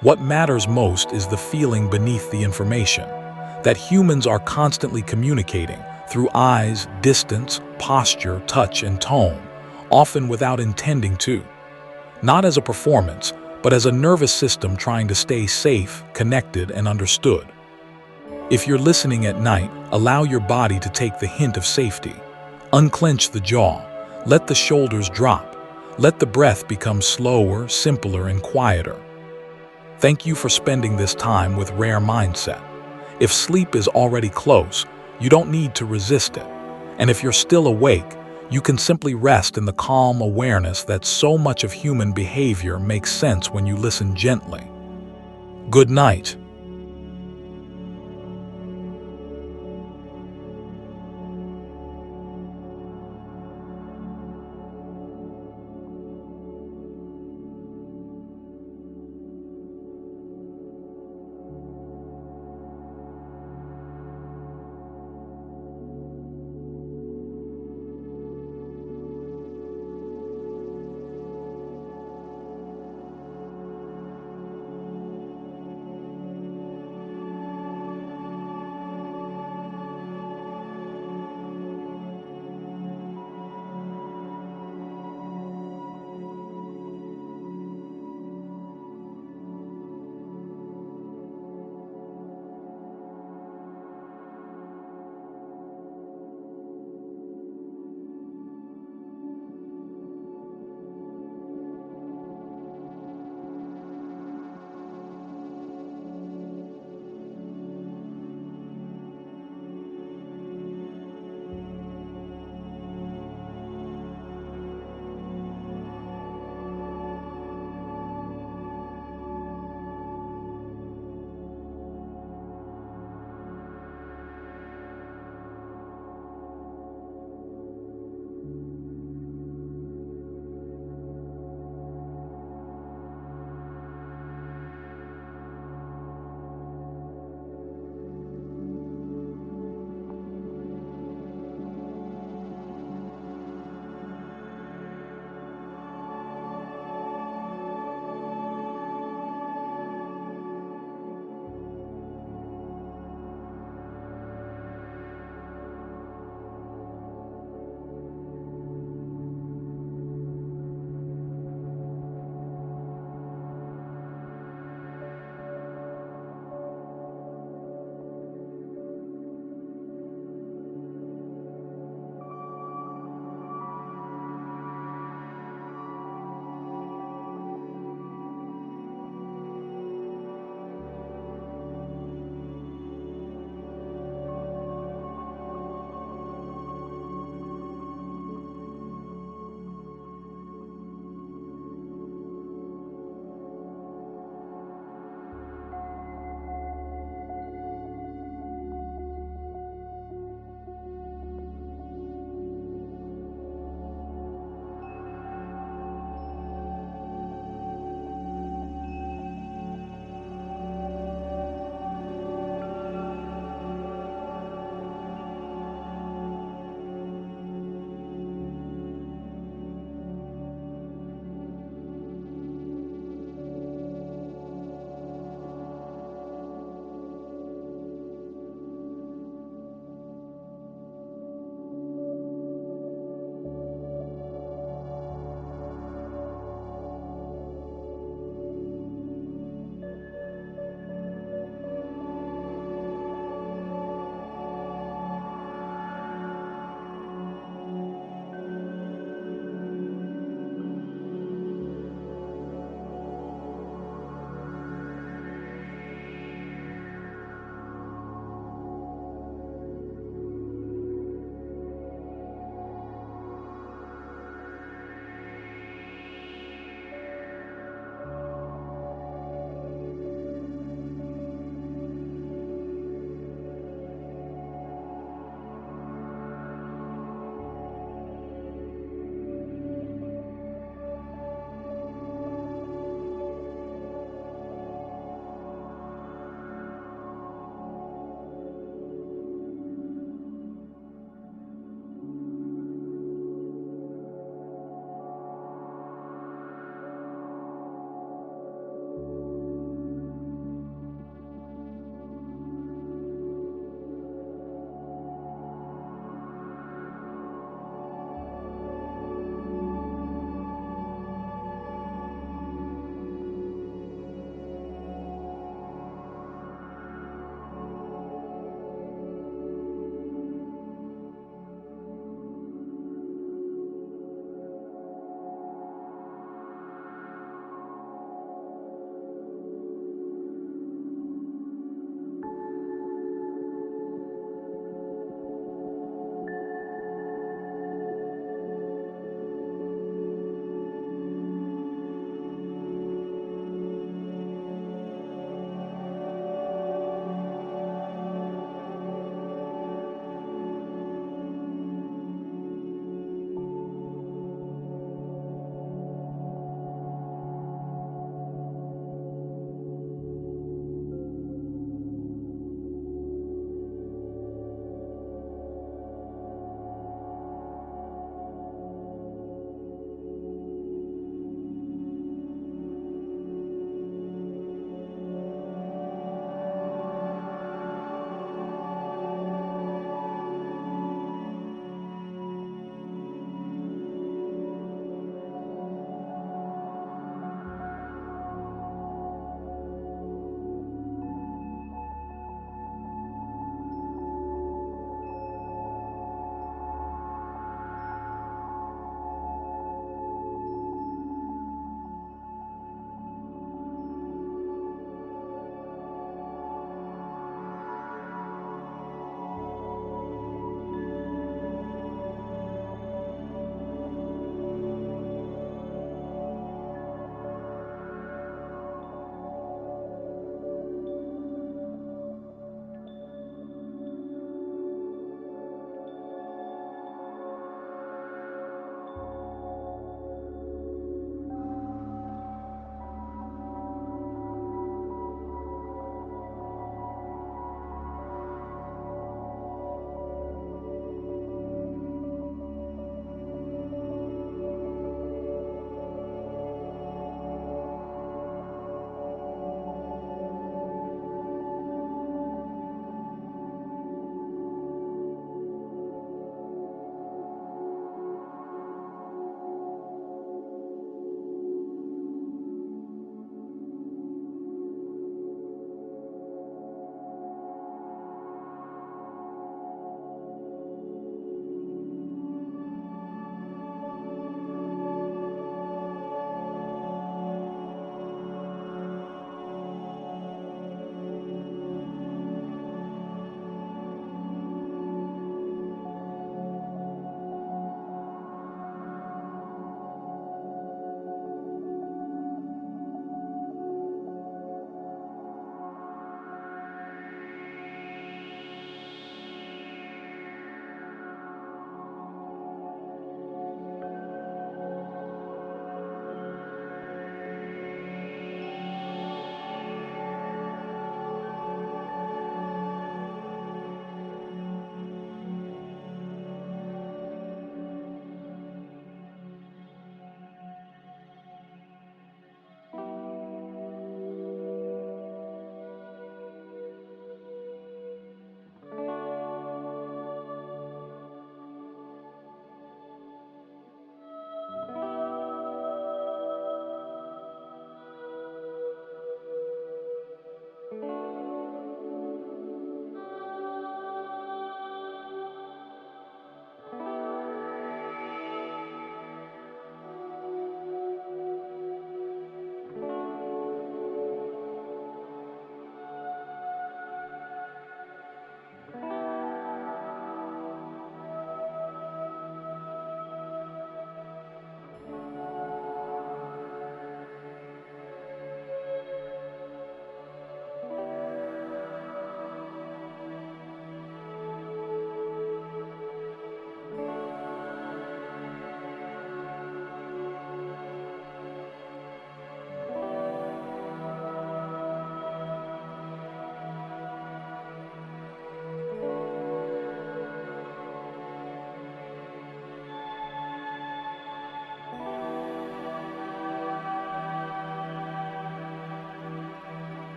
What matters most is the feeling beneath the information, that humans are constantly communicating through eyes, distance, posture, touch, and tone, often without intending to. Not as a performance, but as a nervous system trying to stay safe, connected, and understood. If you're listening at night, allow your body to take the hint of safety. Unclench the jaw. Let the shoulders drop. Let the breath become slower, simpler, and quieter. Thank you for spending this time with Rare Mindset. If sleep is already close, you don't need to resist it. And if you're still awake, you can simply rest in the calm awareness that so much of human behavior makes sense when you listen gently. Good night.